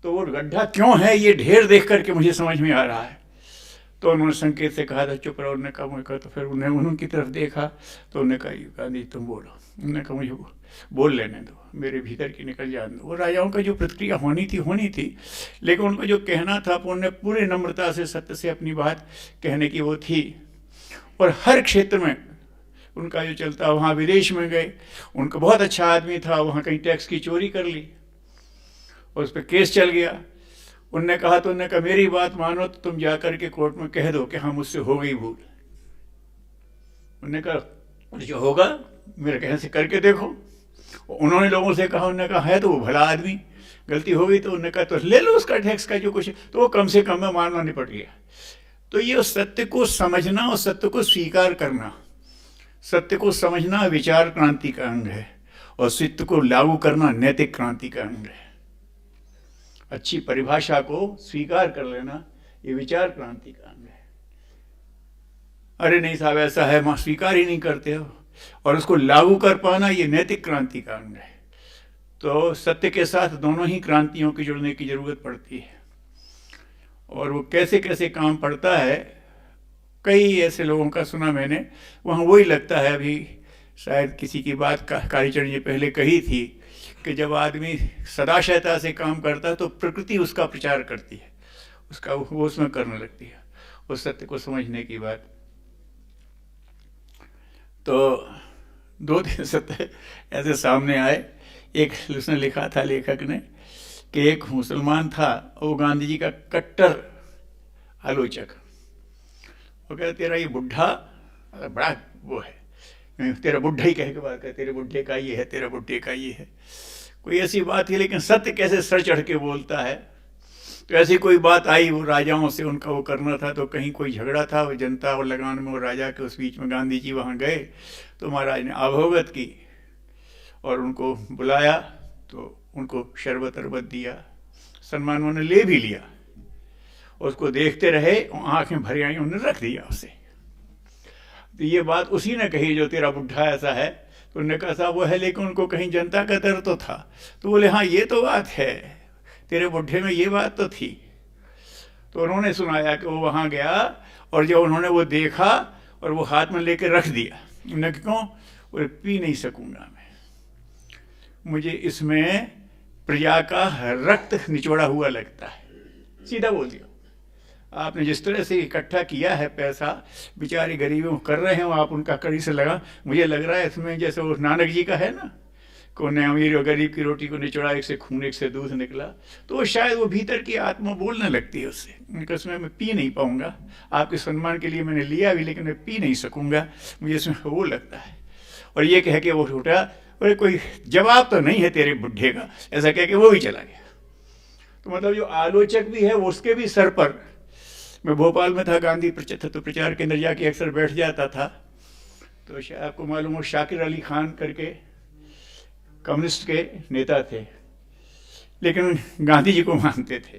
तो वो गड्ढा क्यों है ये ढेर देख करके मुझे समझ में आ रहा है। तो उन्होंने संकेत से कहा था चुप रहो। उन्होंने कहा मुझे कहा, तो फिर उन्हें उनकी तरफ देखा तो उन्होंने कहा गांधी तुम बोलो। उन्होंने कहा मुझे बोल लेने दो, मेरे भीतर की निकल जाने दो। वो राजाओं का जो प्रतिक्रिया होनी थी, लेकिन उनको जो कहना था उन्होंने पूरे नम्रता से सत्य से अपनी बात कहने की वो थी। और हर क्षेत्र में उनका जो चलता, वहाँ विदेश में गए, उनका बहुत अच्छा आदमी था, वहाँ कहीं टैक्स की चोरी कर ली और उस पर केस चल गया। उनने कहा तो उन्होंने कहा मेरी बात मानो तो तुम जाकर के कोर्ट में कह दो कि हाँ मुझसे हो गई भूल। उन्होंने कहा जो होगा मेरे कहने से करके देखो। उन्होंने लोगों से कहा, उन्होंने कहा है तो वो भला आदमी, गलती हो गई तो उन्होंने कहा तो ले लो उसका टैक्स का जो कुछ, तो वो कम से कम में मानना निपट गया। तो ये सत्य को समझना और सत्य को स्वीकार करना, सत्य को समझना विचार क्रांति का अंग है और सत्य को लागू करना नैतिक क्रांति का अंग है। अच्छी परिभाषा को स्वीकार कर लेना ये विचार क्रांति का अंग है। अरे नहीं साहब ऐसा है, मां स्वीकार ही नहीं करते हो, और उसको लागू कर पाना ये नैतिक क्रांति का अंग है। तो सत्य के साथ दोनों ही क्रांतियों की जुड़ने की जरूरत पड़ती है। और वो कैसे कैसे काम पड़ता है, कई ऐसे लोगों का सुना मैंने, वहाँ वही लगता है। अभी शायद किसी की बात कालीचरण जी पहले कही थी कि जब आदमी सदाशयता से काम करता है तो प्रकृति उसका प्रचार करती है, उसका वो उसमें करने लगती है उस सत्य को समझने की बात। तो 2-3 सत्य ऐसे सामने आए। एक उसने लिखा था लेखक ने कि एक मुसलमान था, वो गांधी जी का कट्टर आलोचक। वो कहता तेरा ये बुढ़ा बड़ा वो है, तेरा बुढ़ा ही कह के बात कर, तेरे बुढ़े का ये है, तेरा बुढ़े का ये है, कोई ऐसी बात है। लेकिन सत्य कैसे सर चढ़ के बोलता है। तो ऐसी कोई बात आई, वो राजाओं से उनका वो करना था, तो कहीं कोई झगड़ा था वो जनता और लगान में, वो राजा के उस बीच में गांधी जी वहाँ गए तो महाराज ने अवगत की और उनको बुलाया, तो उनको शरबत अरबत दिया, सम्मान उन्होंने ले भी लिया। उसको देखते रहे, आंखें भरी आई, उन्होंने रख दिया उसे। तो ये बात उसी ने कही जो तेरा बुढ़ा ऐसा है, तो उन्होंने कहा साहब वो है, लेकिन उनको कहीं जनता का डर तो था। तो बोले हाँ ये तो बात है, तेरे बुढ़े में ये बात तो थी। तो उन्होंने सुनाया कि वो वहाँ गया और जब उन्होंने वो देखा और वो हाथ में लेके रख दिया, उन्होंने क्यों, वो पी नहीं सकूँगा मैं, मुझे इसमें प्रजा का रक्त निचोड़ा हुआ लगता है। सीधा बोल दिया, आपने जिस तरह से इकट्ठा किया है पैसा, बेचारे गरीबों कर रहे हैं, आप उनका कड़ी से लगा, मुझे लग रहा है इसमें जैसे वो नानक जी का है ना, कौन अमीर और गरीब की रोटी को निचोड़ा, एक से खून एक से दूध निकला। तो शायद वो भीतर की आत्मा बोलने लगती है उससे, उनका इसमें मैं पी नहीं पाऊंगा, आपके सम्मान के लिए मैंने लिया भी लेकिन मैं पी नहीं सकूंगा, मुझे इसमें वो लगता है। और ये कह के वो उठा, अरे कोई जवाब तो नहीं है तेरे बुढ़े का, ऐसा कह के वो भी चला गया। तो मतलब जो आलोचक भी है वो उसके भी सर पर, मैं भोपाल में था गांधी तो प्रचार केंद्र जाके अक्सर बैठ जाता था, तो शायद आपको मालूम हो शाकिर अली खान करके कम्युनिस्ट के नेता थे, लेकिन गांधी जी को मानते थे,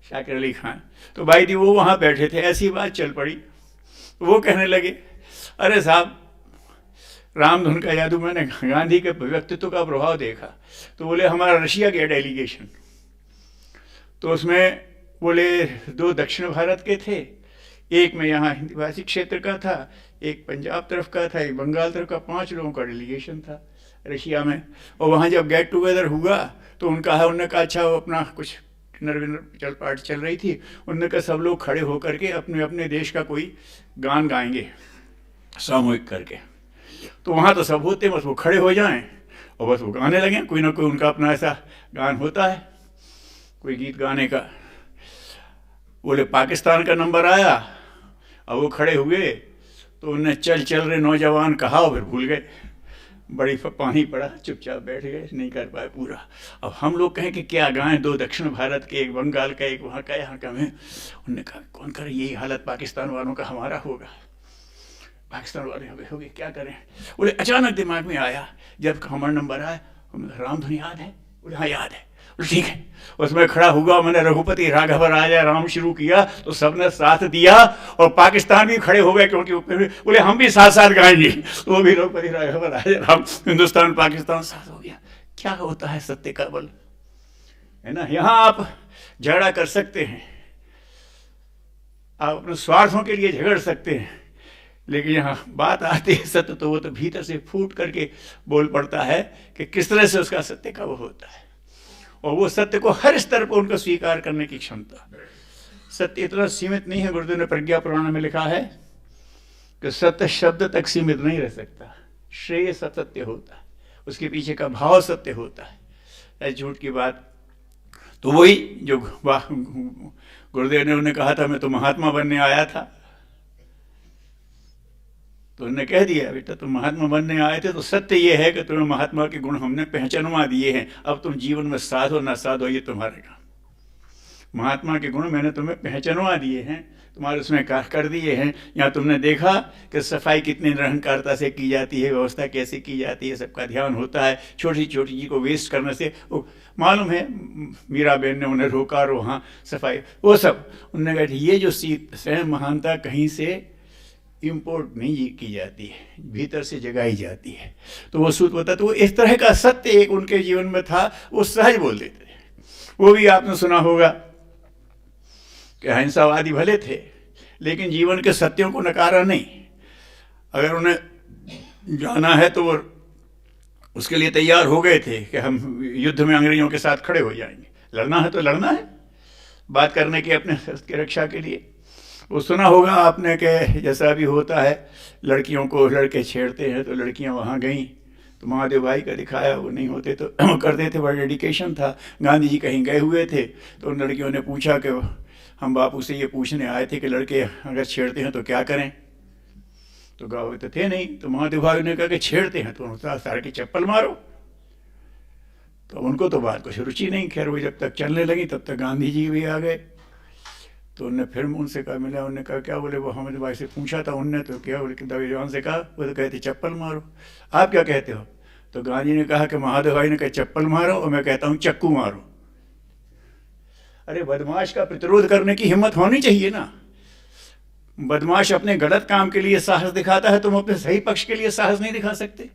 शाकिर अली खान। तो भाई जी वो वहाँ बैठे थे, ऐसी बात चल पड़ी, तो वो कहने लगे अरे साहब रामधुन का जादू, मैंने गांधी के व्यक्तित्व का प्रभाव देखा। तो बोले हमारा रशिया गया डेलीगेशन, तो उसमें बोले 2 दक्षिण भारत के थे, एक में यहाँ हिंदी भाषी क्षेत्र का था, एक पंजाब तरफ का था, एक बंगाल तरफ का, 5 लोगों का डेलीगेशन था रशिया में। और वहाँ जब गेट टुगेदर हुआ तो उन्होंने कहा अच्छा, वो अपना कुछ डिनर विनर पार्टी चल रही थी, उन्होंने कहा सब लोग खड़े होकर के अपने अपने देश का कोई गान गाएंगे सामूहिक करके। तो वहाँ तो सब होते, बस वो खड़े हो जाएं और बस वो गाने लगें, कोई ना कोई उनका अपना ऐसा गान होता है, कोई गीत गाने का। बोले पाकिस्तान का नंबर आया, अब वो खड़े हुए तो उन्हें चल चल रहे नौजवान कहा और फिर भूल गए, बड़ी पानी पड़ा, चुपचाप बैठ गए, नहीं कर पाए पूरा। अब हम लोग कहें कि क्या गाएं, 2 दक्षिण भारत के, एक बंगाल का, एक वहाँ का, यहाँ का में। उन्होंने कहा कौन करे, यही हालत पाकिस्तान वालों का हमारा होगा, पाकिस्तान वाले होंगे, क्या करें। बोले अचानक दिमाग में आया, जब हमारा नंबर आया, रामधुन याद है? बोले हाँ याद है। ठीक है, उसमें खड़ा हुआ, मैंने रघुपति राघव राजा राम शुरू किया तो सबने साथ दिया और पाकिस्तान भी खड़े हो गए, क्योंकि बोले हम भी साथ साथ गाएंगे, तो वो भी रघुपति राघव राजा राम, हिंदुस्तान पाकिस्तान साथ हो गया। क्या होता है सत्य का बल, है ना। यहाँ आप झगड़ा कर सकते हैं, आप अपने स्वार्थों के लिए झगड़ सकते हैं, लेकिन यहाँ बात आती है सत्य, तो वो तो भीतर से फूट करके बोल पड़ता है कि किस तरह से उसका सत्य का वो होता है। और वो सत्य को हर स्तर पर उनको स्वीकार करने की क्षमता। सत्य इतना सीमित नहीं है, गुरुदेव ने प्रज्ञा पुराण में लिखा है कि सत्य शब्द तक सीमित नहीं रह सकता, श्रेय सत्य होता है, उसके पीछे का भाव सत्य होता है, झूठ की बात। तो वही जो गुरुदेव ने उन्हें कहा था मैं तो महात्मा बनने आया था, तो उन्होंने कह दिया बेटा तुम महात्मा बनने आए थे, तो सत्य ये है कि तुम्हें महात्मा के गुण हमने पहचानवा दिए हैं, अब तुम जीवन में साधो ना साधो ये तुम्हारे काम। महात्मा के गुण मैंने तुम्हें पहचानवा दिए हैं, तुम्हारे उसमें कर दिए हैं। यहाँ तुमने देखा कि सफाई कितनी निरहंकारता से की जाती है, व्यवस्था कैसे की जाती है, सबका ध्यान होता है, छोटी छोटी चीज़ को वेस्ट करने से मालूम है। मीरा बहन ने उन्हें रोका और वहाँ सफाई वो सब, उन्होंने कहा ये जो स्वयं महानता कहीं से इम्पोर्ट नहीं की जाती है, भीतर से जगाई जाती है, तो वो सूत्र होता। तो वो इस तरह का सत्य एक उनके जीवन में था, वो सहज बोल देते थे। वो भी आपने सुना होगा कि अहिंसावादी भले थे लेकिन जीवन के सत्यों को नकारा नहीं। अगर उन्हें जाना है तो वो उसके लिए तैयार हो गए थे कि हम युद्ध में अंग्रेजों के साथ खड़े हो जाएंगे, लड़ना है तो लड़ना है, बात करने की अपने की रक्षा के लिए। वो सुना होगा आपने कि जैसा भी होता है, लड़कियों को लड़के छेड़ते हैं तो लड़कियां वहाँ गईं तो महादेव भाई का दिखाया, वो नहीं होते तो करते थे, बड़ा डेडिकेशन था। गांधी जी कहीं गए हुए थे तो उन लड़कियों ने पूछा कि हम बापू से ये पूछने आए थे कि लड़के अगर छेड़ते हैं तो क्या करें, तो गाँव तो थे नहीं। तो महादेव भाई ने कहा कि छेड़ते हैं तो सारे की चप्पल मारो। तो उनको तो बात कुछ रुचि नहीं, खैर वो जब तक चलने लगी तब तक गांधी जी भी आ गए। तो उनने फिर उनसे कहा, मिला, उन्होंने कहा क्या, बोले वो हमें भाई से पूछा था उनने, तो क्या बोले दवेजवान से कहा, वो तो कहते चप्पल मारो। आप क्या कहते हो? तो गांधी ने कहा कि महादेव भाई ने कहा चप्पल मारो और मैं कहता हूँ चक्कू मारो। अरे बदमाश का प्रतिरोध करने की हिम्मत होनी चाहिए ना। बदमाश अपने गलत काम के लिए साहस दिखाता है, तुम अपने सही पक्ष के लिए साहस नहीं दिखा सकते।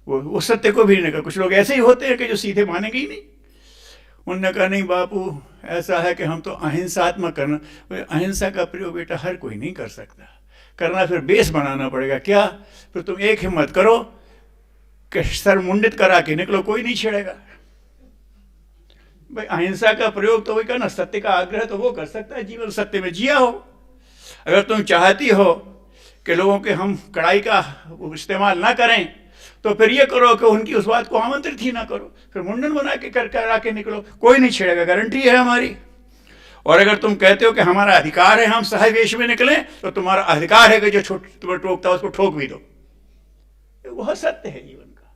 वो सत्य को भी नहीं कहा। कुछ लोग ऐसे ही होते हैं कि जो सीधे मानेंगे ही नहीं। उन्होंने कहा नहीं बापू, ऐसा है कि हम तो अहिंसात्मक करना, अहिंसा का प्रयोग बेटा हर कोई नहीं कर सकता, करना फिर बेस बनाना पड़ेगा। क्या? फिर तुम एक हिम्मत करो कि सर मुंडित करा के निकलो, कोई नहीं छेड़ेगा। भाई अहिंसा का प्रयोग तो वही करना, सत्य का आग्रह तो वो कर सकता है, जीवन सत्य में जिया हो। अगर तुम चाहती हो कि लोगों के हम कड़ाई का इस्तेमाल ना करें, तो फिर ये करो कि उनकी उस बात को आमंत्रित ही ना करो, फिर मुंडन बना के करा के निकलो, कोई नहीं छेड़ेगा, गारंटी है हमारी। और अगर तुम कहते हो कि हमारा अधिकार है हम सहाय वेश में निकलें, तो तुम्हारा अधिकार है कि जो तुम्हें टोकता है उसको ठोक भी दो। वह सत्य है जीवन का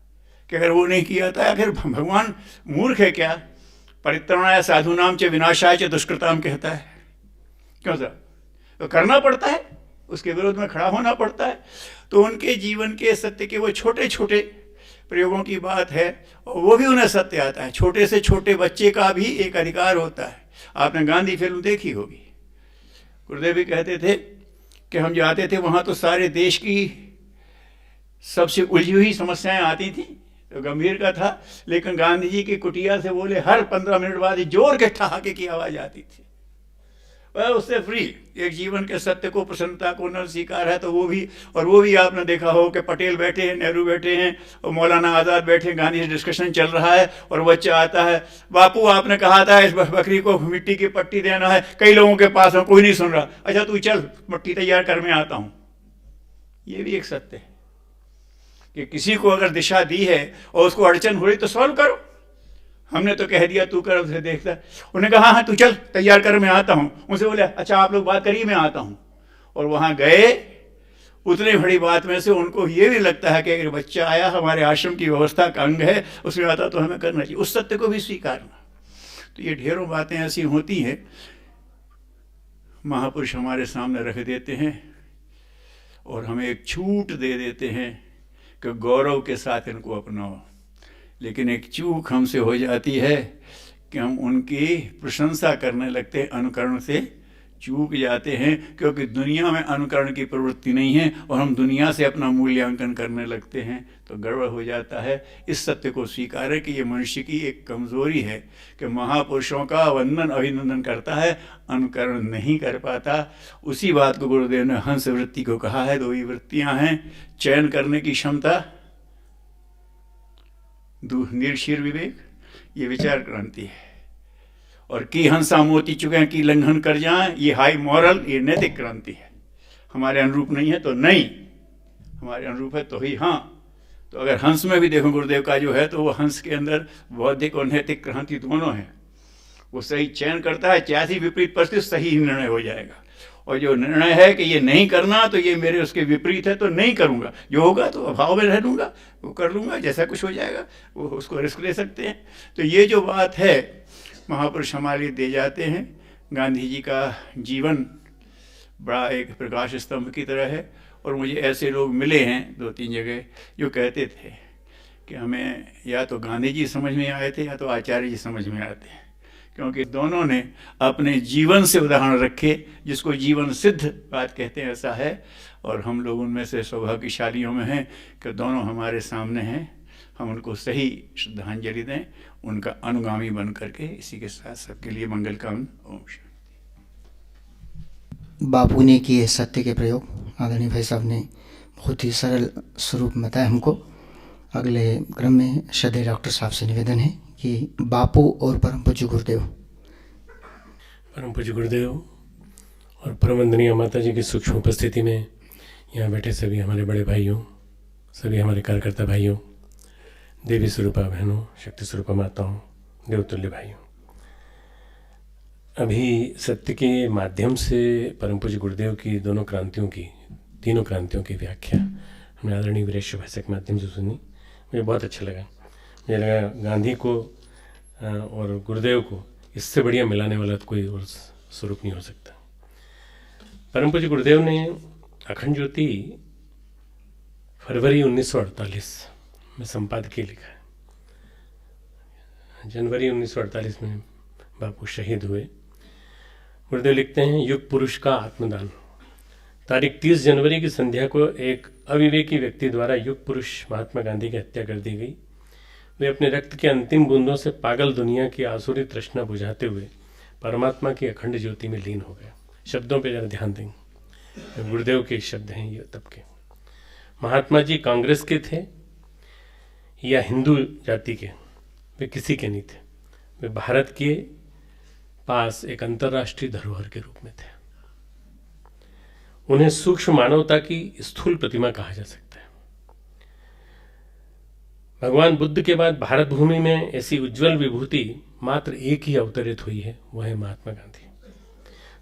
कि अगर वो नहीं किया था, आखिर भगवान मूर्ख है क्या? परित्रणाय साधूनाम च विनाशाय च दुष्कृताम कहता है। क्यों सर? तो करना पड़ता है, उसके विरोध में खड़ा होना पड़ता है। तो उनके जीवन के सत्य के वो छोटे छोटे प्रयोगों की बात है, और वो भी उन्हें सत्य आता है। छोटे से छोटे बच्चे का भी एक अधिकार होता है। आपने गांधी फिल्म देखी होगी। गुरुदेव भी कहते थे कि हम जाते थे वहाँ तो सारे देश की सबसे उलझी हुई समस्याएं आती थी, तो गंभीर का था, लेकिन गांधी जी की कुटिया से बोले हर 15 मिनट बाद जोर के ठहाके की आवाज़ आती थी। वह उससे फ्री एक जीवन के सत्य को, प्रसन्नता को न स्वीकार है तो वो भी। और वो भी आपने देखा हो कि पटेल बैठे हैं, नेहरू बैठे हैं और मौलाना आज़ाद बैठे हैं, गांधी से डिस्कशन चल रहा है और बच्चा आता है, बापू आपने कहा था इस बकरी को मिट्टी की पट्टी देना है, कई लोगों के पास है, कोई नहीं सुन रहा, अच्छा तू चल मिट्टी तैयार कर, मैं आता हूँ। ये भी एक सत्य है कि किसी को अगर दिशा दी है और उसको अड़चन हो रही तो सॉल्व करो। हमने तो कह दिया तू कर, उसे देखता। उन्होंने कहा हाँ तू चल तैयार कर, मैं आता हूँ। उनसे बोले अच्छा आप लोग बात करिए, मैं आता हूँ। और वहाँ गए, उतनी बड़ी बात में से उनको ये भी लगता है कि अगर बच्चा आया हमारे आश्रम की व्यवस्था का अंग है, उसमें आता तो हमें करना चाहिए, उस सत्य को भी स्वीकारना। तो ये ढेरों बातें ऐसी होती हैं, महापुरुष हमारे सामने रख देते हैं और हमें एक छूट दे देते हैं कि गौरव के साथ इनको अपनाओ। लेकिन एक चूक हमसे हो जाती है कि हम उनकी प्रशंसा करने लगते हैं, अनुकरण से चूक जाते हैं, क्योंकि दुनिया में अनुकरण की प्रवृत्ति नहीं है और हम दुनिया से अपना मूल्यांकन करने लगते हैं, तो गड़बड़ हो जाता है। इस सत्य को स्वीकारें कि ये मनुष्य की एक कमज़ोरी है कि महापुरुषों का वंदन अभिनंदन करता है, अनुकरण नहीं कर पाता। उसी बात को गुरुदेव ने हंस वृत्ति को कहा है। दो ही वृत्तियाँ हैं, चयन करने की क्षमता, निरक्षीर विवेक, ये विचार क्रांति है। और की हंसा मोती चुके की लंघन कर जाएं, ये हाई मॉरल, ये नैतिक क्रांति है। हमारे अनुरूप नहीं है तो नहीं, हमारे अनुरूप है तो ही हाँ। तो अगर हंस में भी देखो गुरुदेव का जो है, तो वो हंस के अंदर बौद्धिक और नैतिक क्रांति दोनों है। वो सही चयन करता है, चाहे विपरीत परिस्थिति सही निर्णय हो जाएगा। और जो निर्णय है कि ये नहीं करना, तो ये मेरे उसके विपरीत है तो नहीं करूँगा, जो होगा तो अभाव में रह लूँगा, वो कर लूँगा, जैसा कुछ हो जाएगा वो उसको रिस्क ले सकते हैं। तो ये जो बात है महापुरुष हमारे लिए दे जाते हैं। गांधी जी का जीवन बड़ा एक प्रकाश स्तंभ की तरह है। और मुझे ऐसे लोग मिले हैं 2-3 जगह जो कहते थे कि हमें या तो गांधी जी समझ में आए थे या तो आचार्य जी समझ में आते हैं, क्योंकि दोनों ने अपने जीवन से उदाहरण रखे, जिसको जीवन सिद्ध बात कहते हैं, ऐसा है। और हम लोग उनमें से सौभाग्यशालियों में हैं कि दोनों हमारे सामने हैं। हम उनको सही श्रद्धांजलि दें, उनका अनुगामी बन करके। इसी के साथ सबके लिए मंगल कामना। ओम शांति। बापू ने किए सत्य के प्रयोग आदरणीय भाई साहब ने बहुत ही सरल स्वरूप में बताया हमको। अगले क्रम में श्रद्धेय डॉक्टर साहब से निवेदन है कि बापू और परम पूज्य गुरुदेव। परम पूज्य गुरुदेव और परम वंदनीय माता जी की सूक्ष्म उपस्थिति में यहाँ बैठे सभी हमारे बड़े भाइयों, सभी हमारे कार्यकर्ता भाइयों, देवी स्वरूपा बहनों, शक्ति स्वरूपा माताओं, देवतुल्य भाइयों, अभी सत्य के माध्यम से परम पूज्य गुरुदेव की दोनों क्रांतियों की, तीनों क्रांतियों की व्याख्या हमने आदरणीय वीरेश्वर भाई के माध्यम से सुनी। मुझे बहुत अच्छा लगा। मुझे लगा गांधी को और गुरुदेव को इससे बढ़िया मिलाने वाला कोई और स्वरूप नहीं हो सकता। परम पूज्य गुरुदेव ने अखंड ज्योति फरवरी 1948 में संपादकीय लिखा है। जनवरी 1948 में बापू शहीद हुए। गुरुदेव लिखते हैं, युग पुरुष का आत्मदान तारीख 30 जनवरी की संध्या को एक अविवेकी व्यक्ति द्वारा युग पुरुष महात्मा गांधी की हत्या कर दी गई। वे अपने रक्त के अंतिम बूंदों से पागल दुनिया की आसुरी तृष्णा बुझाते हुए परमात्मा की अखंड ज्योति में लीन हो गए। शब्दों पर जरा ध्यान देंगे, गुरुदेव के शब्द हैं ये तब के। महात्मा जी कांग्रेस के थे या हिंदू जाति के, वे किसी के नहीं थे। वे भारत के पास एक अंतर्राष्ट्रीय धरोहर के रूप में थे। उन्हें सूक्ष्म मानवता की स्थूल प्रतिमा कहा जा सकता है। भगवान बुद्ध के बाद भारत भूमि में ऐसी उज्जवल विभूति मात्र एक ही अवतरित हुई है, वह है महात्मा गांधी।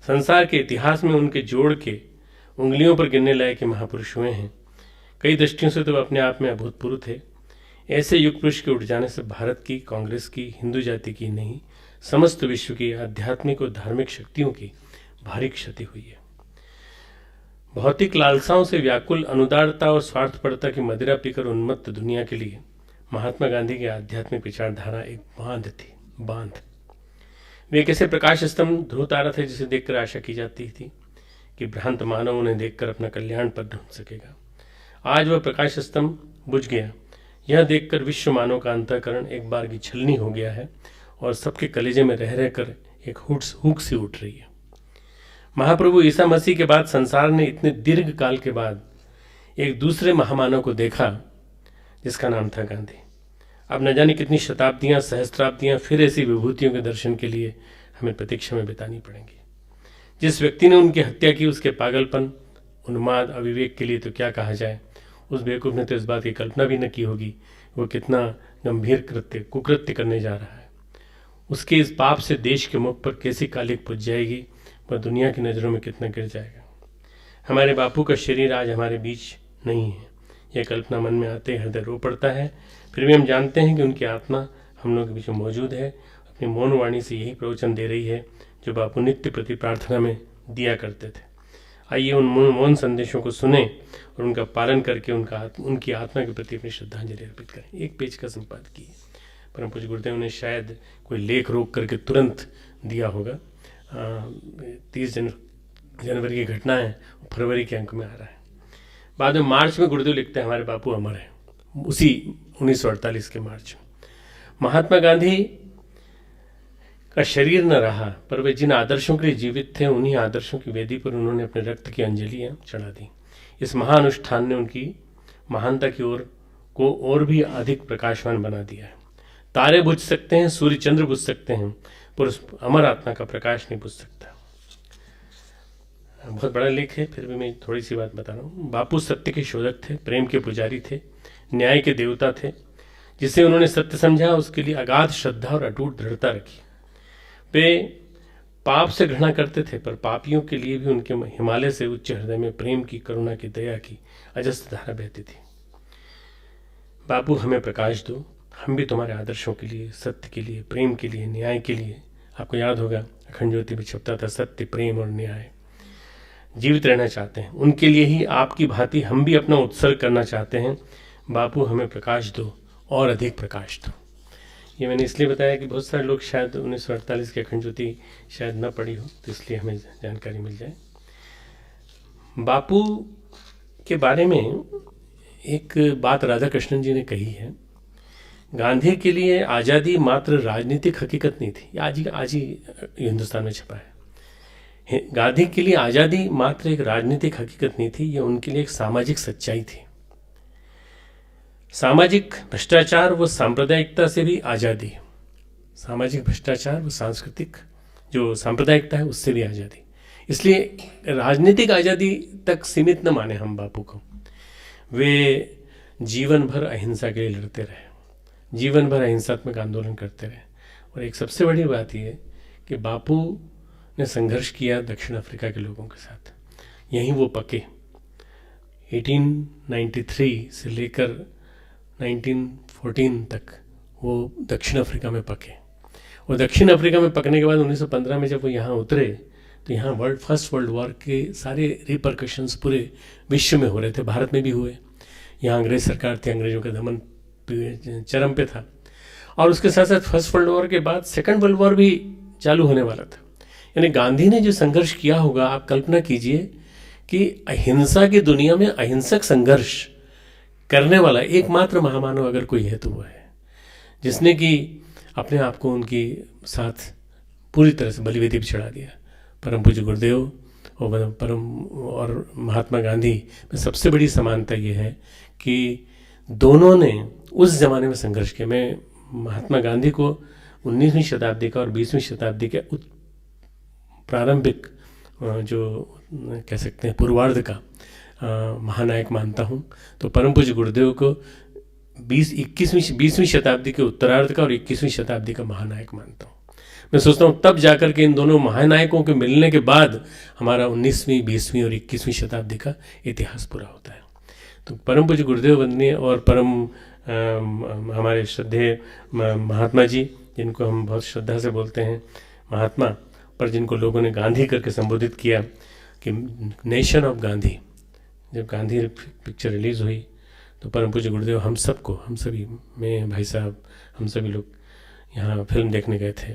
संसार के इतिहास में उनके जोड़ के उंगलियों पर गिनने लायक महापुरुष हुए हैं। कई दृष्टियों से तो वे अपने आप में अभूतपूर्व थे। ऐसे युग पुरुष के उठ जाने से भारत की, कांग्रेस की, हिंदू जाति की नहीं, समस्त विश्व की आध्यात्मिक और धार्मिक शक्तियों की भारी क्षति हुई है। भौतिक लालसाओं से व्याकुल अनुदारता और स्वार्थपरता की मदिरा पीकर उन्मत्त दुनिया के लिए महात्मा गांधी की आध्यात्मिक विचारधारा एक बांध थी, बांध। वे एक ऐसे प्रकाश स्तंभ, ध्रुव तारा थे जिसे देखकर आशा की जाती थी कि भ्रांत मानव उन्हें देखकर अपना कल्याण पर ढूंढ सकेगा। आज वह प्रकाश स्तंभ बुझ गया। यह देखकर विश्व मानव का अंतःकरण एक बार की छलनी हो गया है और सबके कलेजे में रह रहकर एक हुक सी उठ रही है। महाप्रभु ईसा मसीह के बाद संसार ने इतने दीर्घ काल के बाद एक दूसरे महामानव को देखा जिसका नाम था गांधी। अब न जाने कितनी शताब्दियां, सहस्त्राब्दियां फिर ऐसी विभूतियों के दर्शन के लिए हमें प्रतीक्षा में बितानी पड़ेंगी। जिस व्यक्ति ने उनकी हत्या की, उसके पागलपन, उन्माद, अविवेक के लिए तो क्या कहा जाए। उस बेवकूफ ने तो इस बात की कल्पना भी न की होगी वो कितना गंभीर कुकृत्य करने जा रहा है। उसके इस पाप से देश के मुख पर कैसी कालिक पुज जाएगी, वह दुनिया की नज़रों में कितना गिर जाएगा। हमारे बापू का शरीर आज हमारे बीच नहीं है, यह कल्पना मन में आते हृदय रो पड़ता है। फिर भी हम जानते हैं कि उनकी आत्मा हम लोगों के बीच में मौजूद है, अपनी मौन वाणी से यही प्रवचन दे रही है जो बापू नित्य प्रति प्रार्थना में दिया करते थे। आइए उन मौन संदेशों को सुने और उनका पालन करके उनकी आत्मा के प्रति अपनी श्रद्धांजलि अर्पित करें। एक पेज का संपादकीय परम पूज्य गुरुदेव ने शायद कोई लेख रोक करके तुरंत दिया होगा। 30 जनवरी की घटना है, फरवरी के अंक में आ रहा है। बाद में मार्च में गुरुदेव लिखते हैं हमारे बापू अमर हैं, उसी 1948 के मार्च में। महात्मा गांधी का शरीर न रहा, पर वे जिन आदर्शों के लिए जीवित थे उन्हीं आदर्शों की वेदी पर उन्होंने अपने रक्त की अंजलियां चढ़ा दी। इस महानुष्ठान ने उनकी महानता की ओर को और भी अधिक प्रकाशवान बना दिया है। तारे बुझ सकते हैं, सूर्य चंद्र बुझ सकते हैं, पर उस अमर आत्मा का प्रकाश नहीं बुझ सकता। बहुत बड़ा लेख है, फिर भी मैं थोड़ी सी बात बता रहा हूँ। बापू सत्य के शोधक थे, प्रेम के पुजारी थे, न्याय के देवता थे। जिसे उन्होंने सत्य समझा उसके लिए अगाध श्रद्धा और अटूट दृढ़ता रखी। वे पाप से घृणा करते थे, पर पापियों के लिए भी उनके हिमालय से उच्च हृदय में प्रेम की, करुणा की, दया की अजस्त्र धारा बहती थी। बापू हमें प्रकाश दो, हम भी तुम्हारे आदर्शों के लिए, सत्य के लिए, प्रेम के लिए, न्याय के लिए, आपको याद होगा अखंड ज्योति में छपता था सत्य, प्रेम और न्याय, जीवित रहना चाहते हैं। उनके लिए ही आपकी भांति हम भी अपना उत्सर्ग करना चाहते हैं। बापू हमें प्रकाश दो और अधिक प्रकाश दो। ये मैंने इसलिए बताया कि बहुत सारे लोग शायद 1948 की अखंड ज्योति शायद न पढ़ी हो, तो इसलिए हमें जानकारी मिल जाए। बापू के बारे में एक बात राधा कृष्णन जी ने कही है, गांधी के लिए आज़ादी मात्र राजनीतिक हकीकत नहीं थी। आज ही हिंदुस्तान में छपा है। गांधी के लिए आज़ादी मात्र एक राजनीतिक हकीकत नहीं थी, यह उनके लिए एक सामाजिक सच्चाई थी। सामाजिक भ्रष्टाचार व सांप्रदायिकता से भी आज़ादी, सामाजिक भ्रष्टाचार व सांस्कृतिक जो सांप्रदायिकता है उससे भी आज़ादी। इसलिए राजनीतिक आज़ादी तक सीमित न माने हम बापू को। वे जीवन भर अहिंसा के लिए लड़ते रहे, जीवन भर अहिंसात्मक आंदोलन करते रहे। और एक सबसे बड़ी बात यह कि बापू ने संघर्ष किया दक्षिण अफ्रीका के लोगों के साथ, यहीं वो पके। 1893 से लेकर 1914 तक वो दक्षिण अफ्रीका में पके। और दक्षिण अफ्रीका में पकने के बाद 1915 में जब वो यहाँ उतरे तो यहाँ फर्स्ट वर्ल्ड वॉर के सारे रिपरकशंस पूरे विश्व में हो रहे थे, भारत में भी हुए। यहाँ अंग्रेज सरकार थी, अंग्रेजों का दमन चरम पे था। और उसके साथ साथ फर्स्ट वर्ल्ड वॉर के बाद सेकंड वर्ल्ड वॉर भी चालू होने वाला था। यानी गांधी ने जो संघर्ष किया होगा, आप कल्पना कीजिए कि अहिंसा की दुनिया में अहिंसक संघर्ष करने वाला एकमात्र महामानव अगर कोई है तो वो है, जिसने कि अपने आप को उनकी साथ पूरी तरह से बलिवेदी पर चढ़ा दिया। परम पूज्य गुरुदेव और महात्मा गांधी में सबसे बड़ी समानता ये है कि दोनों ने उस जमाने में संघर्ष किया। मैं महात्मा गांधी को 19वीं शताब्दी का और 20वीं शताब्दी के प्रारंभिक जो कह सकते हैं पूर्वार्ध का महानायक मानता हूँ, तो परम पूज्य गुरुदेव को 20वीं शताब्दी के उत्तरार्ध का और 21वीं शताब्दी का महानायक मानता हूँ। मैं सोचता हूँ तब जाकर के इन दोनों महानायकों के मिलने के बाद हमारा 19वीं, 20वीं और 21वीं शताब्दी का इतिहास पूरा होता है। तो परम पूज्य गुरुदेव वंदनीय और परम हमारे श्रद्धेय महात्मा जी, जिनको हम बहुत श्रद्धा से बोलते हैं महात्मा, पर जिनको लोगों ने गांधी करके संबोधित किया कि नेशन ऑफ गांधी, जब गांधी पिक्चर रिलीज़ हुई तो परम पूज्य गुरुदेव हम सभी, मैं, भाई साहब, हम सभी लोग यहाँ फिल्म देखने गए थे।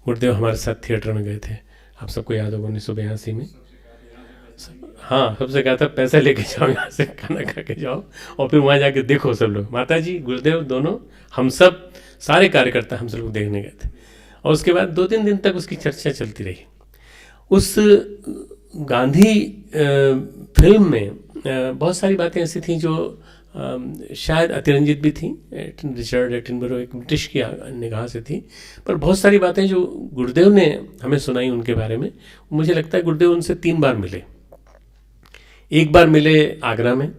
गुरुदेव हमारे साथ थिएटर में गए थे, आप सबको याद होगा 1982 में। हाँ, सबसे कहा था पैसे लेके जाओ यहाँ से, खाना खा के जाओ और फिर वहाँ जाके देखो सब लोग। माता जी, गुरुदेव दोनों, हम सब सारे कार्यकर्ता हम सब लोग देखने गए थे। और उसके बाद 2-3 दिन तक उसकी चर्चा चलती रही। उस गांधी फिल्म में बहुत सारी बातें ऐसी थी जो शायद अतिरंजित भी थी। रिचर्ड एटनबरो एक ब्रिटिश की निगाह से थी, पर बहुत सारी बातें जो गुरुदेव ने हमें सुनाई उनके बारे में, मुझे लगता है गुरुदेव उनसे 3 बार मिले। एक बार मिले आगरा में,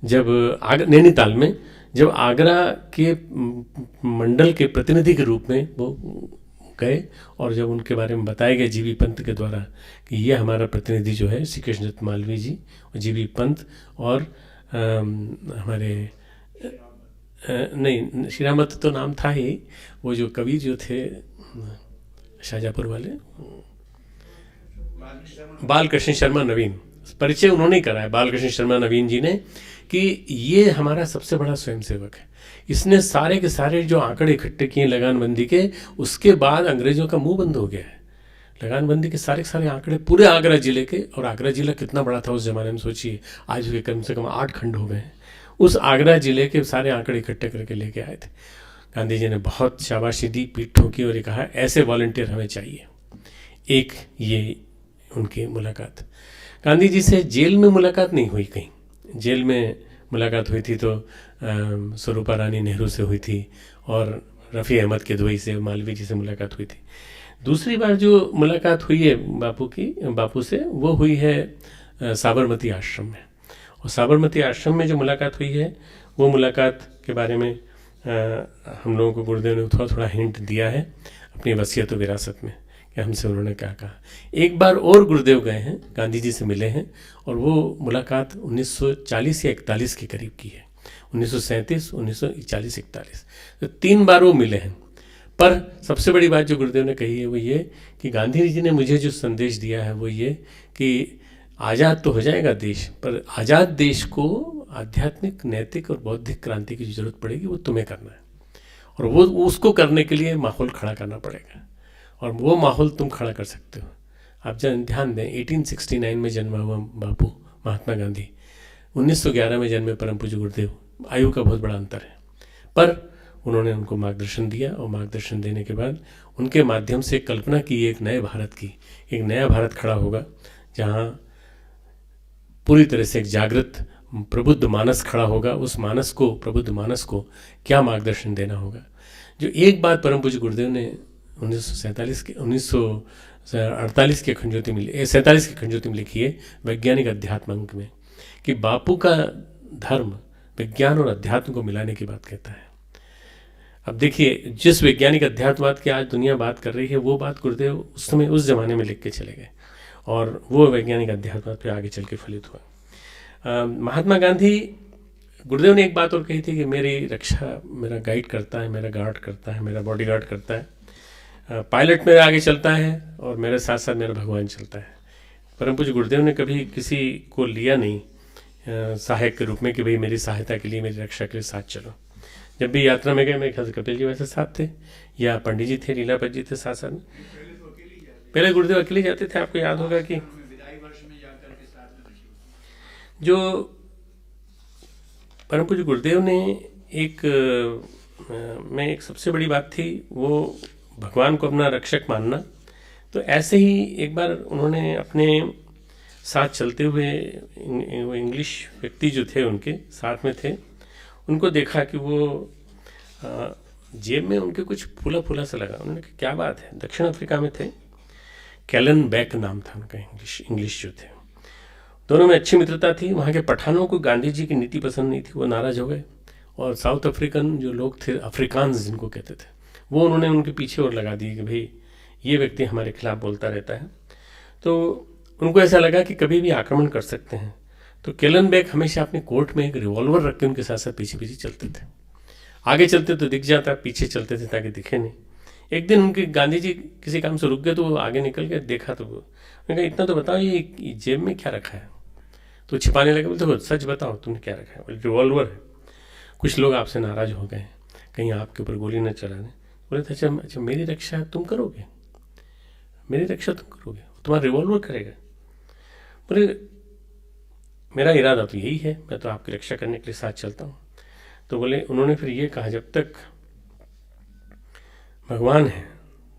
जब नैनीताल में, जब आगरा के मंडल के प्रतिनिधि के रूप में वो गए और जब उनके बारे में बताया गया जीवी पंत के द्वारा कि ये हमारा प्रतिनिधि जो है श्री कृष्ण दत्त मालवीय जी और जीवी पंत और हमारे नहीं, श्रीरामत तो नाम था ही, वो जो कवि जो थे शाहजहाँपुर वाले, बालकृष्ण शर्मा नवीन, परिचय उन्होंने कराया बालकृष्ण शर्मा नवीन जी ने कि ये हमारा सबसे बड़ा स्वयंसेवक है। इसने सारे के सारे जो आंकड़े इकट्ठे किए लगानबंदी के, उसके बाद अंग्रेजों का मुंह बंद हो गया है। लगानबंदी के सारे आंकड़े पूरे आगरा जिले के, और आगरा जिला कितना बड़ा था उस जमाने में, सोचिए, आज भी कम से कम 8 खंड हो गए हैं। उस आगरा जिले के सारे आंकड़े इकट्ठे करके लेके आए थे। गांधी जी ने बहुत शाबाशी दी, पीठ ठोकी और ये कहा ऐसे वॉलंटियर हमें चाहिए। एक ये उनकी मुलाकात, गांधी जी से जेल में मुलाकात नहीं हुई, कहीं जेल में मुलाकात हुई थी तो स्वरूपा रानी नेहरू से हुई थी और रफ़ी अहमद किदवई से, मालवीय जी से मुलाकात हुई थी। दूसरी बार जो मुलाकात हुई है बापू से, वो हुई है साबरमती आश्रम में। और साबरमती आश्रम में जो मुलाकात हुई है, वो मुलाकात के बारे में हम लोगों को गुरुदेव ने थोड़ा हिंट दिया है अपनी वसीयत और विरासत में कि हमसे उन्होंने क्या कहा। एक बार और गुरुदेव गए हैं, गांधी जी से मिले हैं, और वो मुलाकात 1940 या 41 के करीब की है, 1937, 1940, 41, तो 3 बार वो मिले हैं। पर सबसे बड़ी बात जो गुरुदेव ने कही है वो ये कि गांधी जी ने मुझे जो संदेश दिया है वो ये कि आज़ाद तो हो जाएगा देश, पर आज़ाद देश को आध्यात्मिक, नैतिक और बौद्धिक क्रांति की जरूरत पड़ेगी, वो तुम्हें करना है। और वो उसको करने के लिए माहौल खड़ा करना पड़ेगा, और वो माहौल तुम खड़ा कर सकते हो। आप ध्यान दें, 1869 में जन्मा हुआ बापू महात्मा गांधी, 1911 में जन्मे परम पूज्य गुरुदेव, आयु का बहुत बड़ा अंतर है। पर उन्होंने उनको मार्गदर्शन दिया, और मार्गदर्शन देने के बाद उनके माध्यम से कल्पना की एक नए भारत की, एक नया भारत खड़ा होगा जहाँ पूरी तरह से एक जागृत प्रबुद्ध मानस खड़ा होगा। उस मानस को, प्रबुद्ध मानस को क्या मार्गदर्शन देना होगा। जो एक बात परम पूज्य गुरुदेव ने 1948 के खंडज्योति में 47 के खंडज्योति में लिखी है, वैज्ञानिक अध्यात्म अंक में, कि बापू का धर्म विज्ञान और अध्यात्म को मिलाने की बात कहता है। अब देखिए, जिस वैज्ञानिक अध्यात्मवाद की आज दुनिया बात कर रही है, वो बात गुरुदेव उस समय, उस जमाने में लिख के चले गए, और वो वैज्ञानिक अध्यात्मवाद पे आगे चल के फलित हुआ। महात्मा गांधी, गुरुदेव ने एक बात और कही थी कि मेरी रक्षा मेरा गाइड करता है, मेरा गार्ड करता है, मेरा बॉडी गार्ड करता है, पायलट मेरे आगे चलता है और मेरे साथ साथ मेरा भगवान चलता है। परम पूज्य गुरुदेव ने कभी किसी को लिया नहीं सहायक के रूप में कि भाई मेरी सहायता के लिए, मेरी रक्षा के लिए साथ चलो। जब भी यात्रा में गए, मेरे ख्याल से कपिल जी वैसे साथ थे, या पंडित जी थे, लीलापत जी थे साथ साथ में। पहले गुरुदेव अकेले जाते थे, आपको याद होगा कि जो परम पूज्य गुरुदेव ने में एक सबसे बड़ी बात थी वो भगवान को अपना रक्षक मानना। तो ऐसे ही एक बार उन्होंने अपने साथ चलते हुए वो इंग्लिश व्यक्ति जो थे उनके साथ में थे, उनको देखा कि वो जेब में उनके कुछ फूला फूला सा लगा। उन्होंने कहा क्या बात है। दक्षिण अफ्रीका में थे, कैलन बैक नाम था उनका, इंग्लिश जो थे। दोनों में अच्छी मित्रता थी। वहाँ के पठानों को गांधी जी की नीति पसंद नहीं थी, वो नाराज हो गए। और साउथ अफ्रीकन जो लोग थे, अफ्रीकान्स जिनको कहते थे, वो उन्होंने उनके पीछे और लगा दिए कि भाई ये व्यक्ति हमारे खिलाफ बोलता रहता है। तो उनको ऐसा लगा कि कभी भी आक्रमण कर सकते हैं। तो कैलन बैक हमेशा अपने कोट में एक रिवॉल्वर रख के उनके साथ साथ पीछे पीछे चलते थे। आगे चलते तो दिख जाता, पीछे चलते थे ताकि दिखे नहीं। एक दिन उनके गांधी जी किसी काम से रुक गए, तो वो आगे निकल गए, देखा तो उन्होंने कहा इतना तो बताओ ये जेब में क्या रखा है। तो छिपाने लगे, बोलते हो सच बताओ तुमने क्या रखा है। बोले रिवॉल्वर है। कुछ लोग आपसे नाराज हो गए, कहीं आपके ऊपर गोली न चला दें। बोले थे अच्छा मेरी रक्षा तुम करोगे, मेरी रक्षा तुम करोगे, तुम्हारा रिवॉल्वर करेगा। बोले मेरा इरादा तो यही है, मैं तो आपकी रक्षा करने के लिए साथ चलता हूँ। तो बोले उन्होंने फिर ये कहा जब तक भगवान है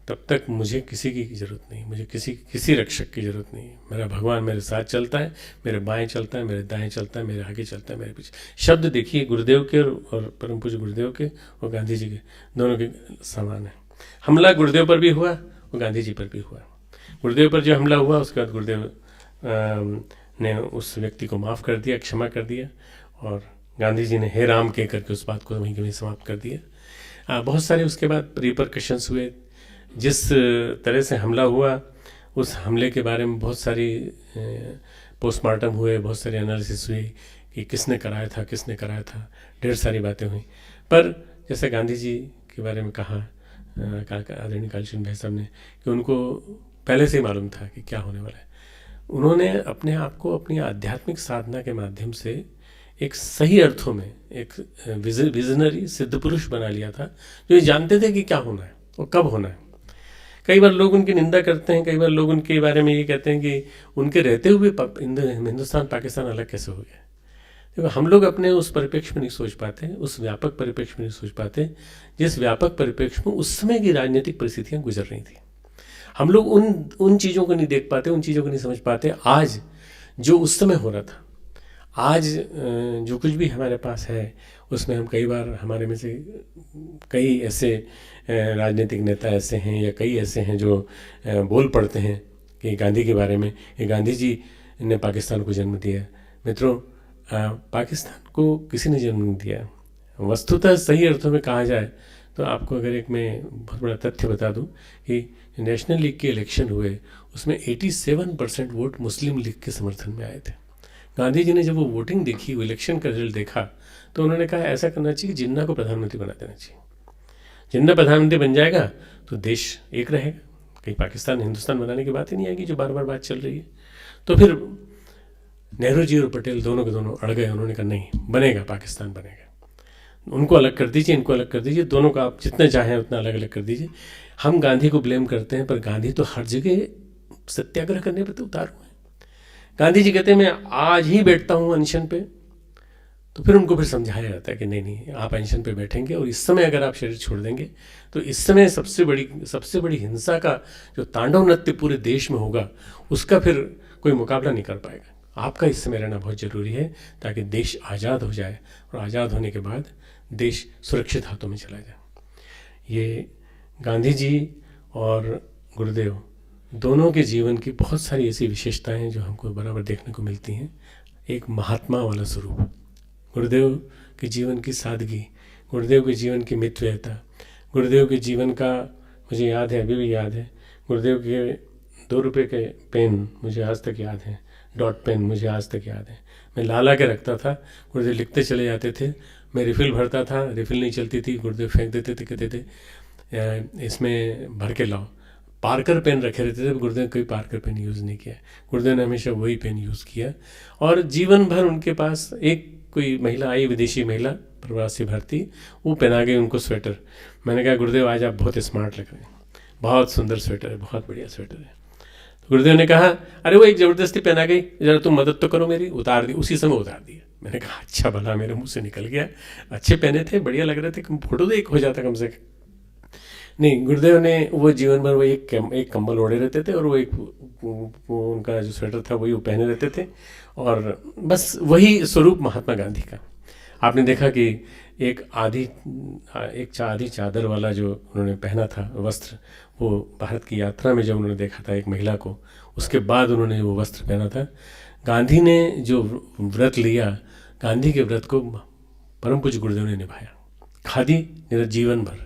तब तक मुझे किसी की जरूरत नहीं, मुझे किसी रक्षक की जरूरत नहीं। मेरा भगवान मेरे साथ चलता है, मेरे बाएं चलता है, मेरे दाएं चलता है, मेरे आगे चलता है, मेरे पीछे। शब्द देखिए गुरुदेव के और परम पूज्य गुरुदेव के और गांधी जी के दोनों के समान है। हमला गुरुदेव पर भी हुआ और गांधी जी पर भी हुआ। गुरुदेव पर जो हमला हुआ उसके बाद गुरुदेव ने उस व्यक्ति को माफ़ कर दिया, क्षमा कर दिया, और गांधी जी ने हे राम कह करके उस बात को वहीं के वहीं समाप्त कर दिया। बहुत सारे उसके बाद रिपरकशंस हुए। जिस तरह से हमला हुआ उस हमले के बारे में बहुत सारी पोस्टमार्टम हुए, बहुत सारी एनालिसिस हुई कि किसने कराया था, किसने कराया था, ढेर सारी बातें हुई। पर जैसे गांधी जी के बारे में कहा आदरणीय कालीचरण भाई साहब ने कि उनको पहले से ही मालूम था कि क्या होने वाला है। उन्होंने अपने आप को अपनी आध्यात्मिक साधना के माध्यम से एक सही अर्थों में एक विजनरी सिद्ध पुरुष बना लिया था, जो ये जानते थे कि क्या होना है और कब होना है। कई बार लोग उनकी निंदा करते हैं, कई बार लोग उनके बारे में ये कहते हैं कि उनके रहते हुए हिंदुस्तान पाकिस्तान अलग कैसे हो गया। देखो हम लोग अपने उस परिप्रेक्ष्य में नहीं सोच पाते, उस व्यापक परिप्रेक्ष्य में नहीं सोच पाते जिस व्यापक परिप्रेक्ष्य में उस समय की राजनीतिक परिस्थितियाँ गुजर रही थी। हम लोग उन चीज़ों को नहीं देख पाते, उन चीज़ों को नहीं समझ पाते। आज जो उस समय हो रहा था, आज जो कुछ भी हमारे पास है उसमें हम कई बार हमारे में से कई ऐसे राजनीतिक नेता ऐसे हैं या कई ऐसे हैं जो बोल पड़ते हैं कि गांधी के बारे में कि गांधी जी ने पाकिस्तान को जन्म दिया। मित्रों, पाकिस्तान को किसी ने जन्म नहीं दिया। वस्तुतः सही अर्थों में कहा जाए तो आपको अगर एक मैं बहुत बड़ा तथ्य बता दूं कि नेशनल लीग के इलेक्शन हुए उसमें 87% वोट मुस्लिम लीग के समर्थन में आए थे। गांधी जी ने जब वो वोटिंग देखी, वो इलेक्शन का रिजल्ट देखा, तो उन्होंने कहा ऐसा करना चाहिए कि जिन्ना को प्रधानमंत्री बना देना चाहिए। जिन्ना प्रधानमंत्री बन जाएगा तो देश एक रहेगा, कहीं पाकिस्तान हिंदुस्तान बनाने की बात ही नहीं आएगी जो बार बार बात चल रही है। तो फिर नेहरू जी और पटेल दोनों के दोनों अड़ गए। उन्होंने कहा नहीं, बनेगा, पाकिस्तान बनेगा। उनको अलग कर दीजिए, इनको अलग कर दीजिए, दोनों का आप जितना चाहें उतना अलग अलग कर दीजिए। हम गांधी को ब्लेम करते हैं, पर गांधी तो हर जगह सत्याग्रह करने पर तो उतार हुए हैं। गांधी जी कहते हैं मैं आज ही बैठता हूँ अनशन पे, तो फिर उनको फिर समझाया जाता है कि नहीं आप अनशन पे बैठेंगे और इस समय अगर आप शरीर छोड़ देंगे तो इस समय सबसे बड़ी हिंसा का जो तांडव नृत्य पूरे देश में होगा उसका फिर कोई मुकाबला नहीं कर पाएगा। आपका इस समय रहना बहुत ज़रूरी है ताकि देश आज़ाद हो जाए और आज़ाद होने के बाद देश सुरक्षित हाथों में चला जाए। ये गांधी जी और गुरुदेव दोनों के जीवन की बहुत सारी ऐसी विशेषताएं हैं जो हमको बराबर देखने को मिलती हैं। एक महात्मा वाला स्वरूप, गुरुदेव के जीवन की सादगी, गुरुदेव के जीवन की मितव्ययता, गुरुदेव के जीवन का मुझे याद है, अभी भी याद है, गुरुदेव के 2 रुपये के पेन मुझे आज तक याद है, डॉट पेन मुझे आज तक याद है। मैं ला के रखता था, गुरुदेव लिखते चले जाते थे, मैं रिफ़िल भरता था, रिफ़िल नहीं चलती थी, गुरुदेव फेंक देते थे, कहते थे इसमें भर के लाओ। पार्कर पेन रखे रहते थे, गुरुदेव ने कोई पार्कर पेन यूज़ नहीं किया। गुरुदेव ने हमेशा वही पेन यूज़ किया और जीवन भर उनके पास एक कोई महिला आई, विदेशी महिला, प्रवासी भारतीय, वो पहना गई उनको स्वेटर। मैंने कहा गुरुदेव आज आप बहुत स्मार्ट लग रहे हैं, बहुत सुंदर स्वेटर है, बहुत बढ़िया स्वेटर है। गुरुदेव ने कहा, अरे वो एक ज़बरदस्ती पहना गई, जरा तुम मदद तो करो मेरी, उतार दी, उसी समय उतार दिया। मैंने कहा अच्छा भला मेरे मुंह से निकल गया, अच्छे पहने थे, बढ़िया लग रहे थे, फोटो तो एक हो जाता कम से कम। नहीं, गुरुदेव ने वो जीवन भर वो एक कंबल ओढ़े रहते थे, और वो उनका जो स्वेटर था वही वो पहने रहते थे, और बस वही स्वरूप महात्मा गांधी का। आपने देखा कि एक आधी चादर वाला जो उन्होंने पहना था वस्त्र, वो भारत की यात्रा में जब उन्होंने देखा था एक महिला को, उसके बाद उन्होंने वो वस्त्र पहना था। गांधी ने जो व्रत लिया, गांधी के व्रत को परम पूज्य गुरुदेव ने निभाया। खादी जीवन भर,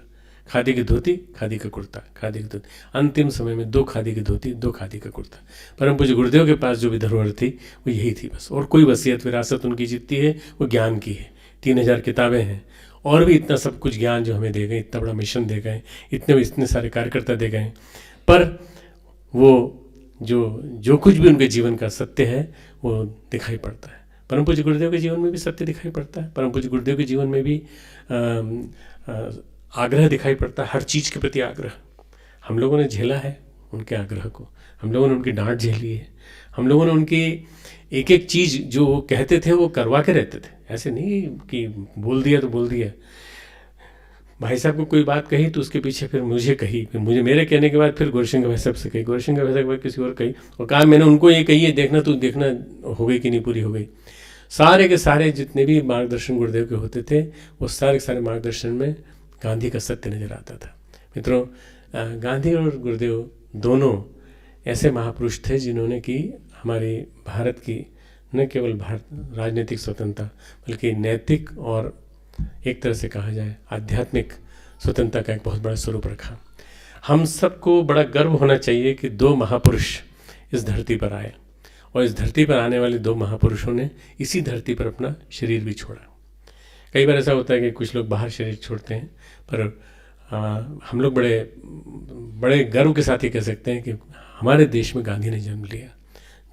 खादी की धोती, खादी का कुर्ता, खादी की धोती, अंतिम समय में 2 खादी की धोती, 2 खादी का कुर्ता। परम पूज्य गुरुदेव के पास जो भी धरोहर थी वो यही थी बस, और कोई वसीयत विरासत उनकी जितनी है वो ज्ञान की है। 3000 किताबें हैं, और भी इतना सब कुछ ज्ञान जो हमें दे गए, इतना बड़ा मिशन दे गए, इतने सारे कार्यकर्ता दे गए, पर वो जो कुछ भी उनके जीवन का सत्य है वो दिखाई पड़ता है। परम पूज्य गुरुदेव के जीवन में भी सत्य दिखाई पड़ता है। परम पूज्य गुरुदेव के जीवन में भी आग्रह दिखाई पड़ता है, हर चीज़ के प्रति आग्रह। हम लोगों ने झेला है उनके आग्रह को, हम लोगों ने उनकी डांट झेली है, हम लोगों ने उनकी एक एक चीज़ जो वो कहते थे वो करवा के रहते थे। ऐसे नहीं कि बोल दिया तो बोल दिया। भाई साहब को कोई बात कही तो उसके पीछे फिर मुझे कही, फिर मुझे मेरे कहने के बाद फिर गोरशंकर भाई साहब से कही, गोरशंकर भाई साहब के बाद किसी और कही, और कहा मैंने उनको ये कही है, देखना तू देखना हो गई कि नहीं पूरी हो गई। सारे के सारे जितने भी मार्गदर्शन गुरुदेव के होते थे वो सारे के सारे मार्गदर्शन में गांधी का सत्य नजर आता था। मित्रों, गांधी और गुरुदेव दोनों ऐसे महापुरुष थे जिन्होंने कि हमारे भारत की न केवल राजनीतिक स्वतंत्रता बल्कि नैतिक और एक तरह से कहा जाए आध्यात्मिक स्वतंत्रता का एक बहुत बड़ा स्वरूप रखा। हम सबको बड़ा गर्व होना चाहिए कि 2 महापुरुष इस धरती पर आए, और इस धरती पर आने वाले 2 महापुरुषों ने इसी धरती पर अपना शरीर भी छोड़ा। कई बार ऐसा होता है कि कुछ लोग बाहर शरीर छोड़ते हैं, पर हम लोग बड़े गर्व के साथ ही कह सकते हैं कि हमारे देश में गांधी ने जन्म लिया।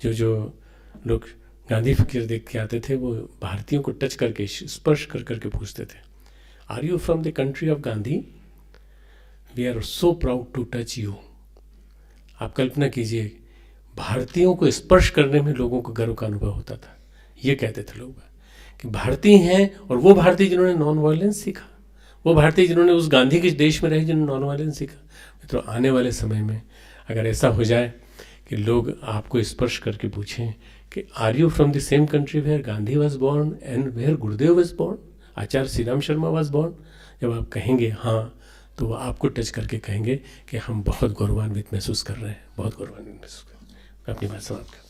जो लोग गांधी फिक्र देख के आते थे वो भारतीयों को टच करके, स्पर्श कर करके पूछते थे, are you from the country of Gandhi? We are so proud to touch you. आप कल्पना कीजिए, भारतीयों को स्पर्श करने में लोगों को गर्व का अनुभव होता था। ये कहते थे लोग कि भारतीय हैं, और वो भारतीय जिन्होंने नॉन वायलेंस सीखा, वो भारतीय जिन्होंने उस गांधी के देश में रहे जिन्होंने नॉन वायलेंस सीखा। तो आने वाले समय में अगर ऐसा हो जाए कि लोग आपको स्पर्श करके पूछें कि are you from the same country where Gandhi was born and where Gurudev was born, Acharya Shri Ram Sharma was born, जब आप कहेंगे हाँ, तो वो आपको टच करके कहेंगे कि हम बहुत गौरवान्वित महसूस कर रहे हैं, बहुत गौरवान्वित महसूस कर रहे हैं। अपनी बात समाप्त कर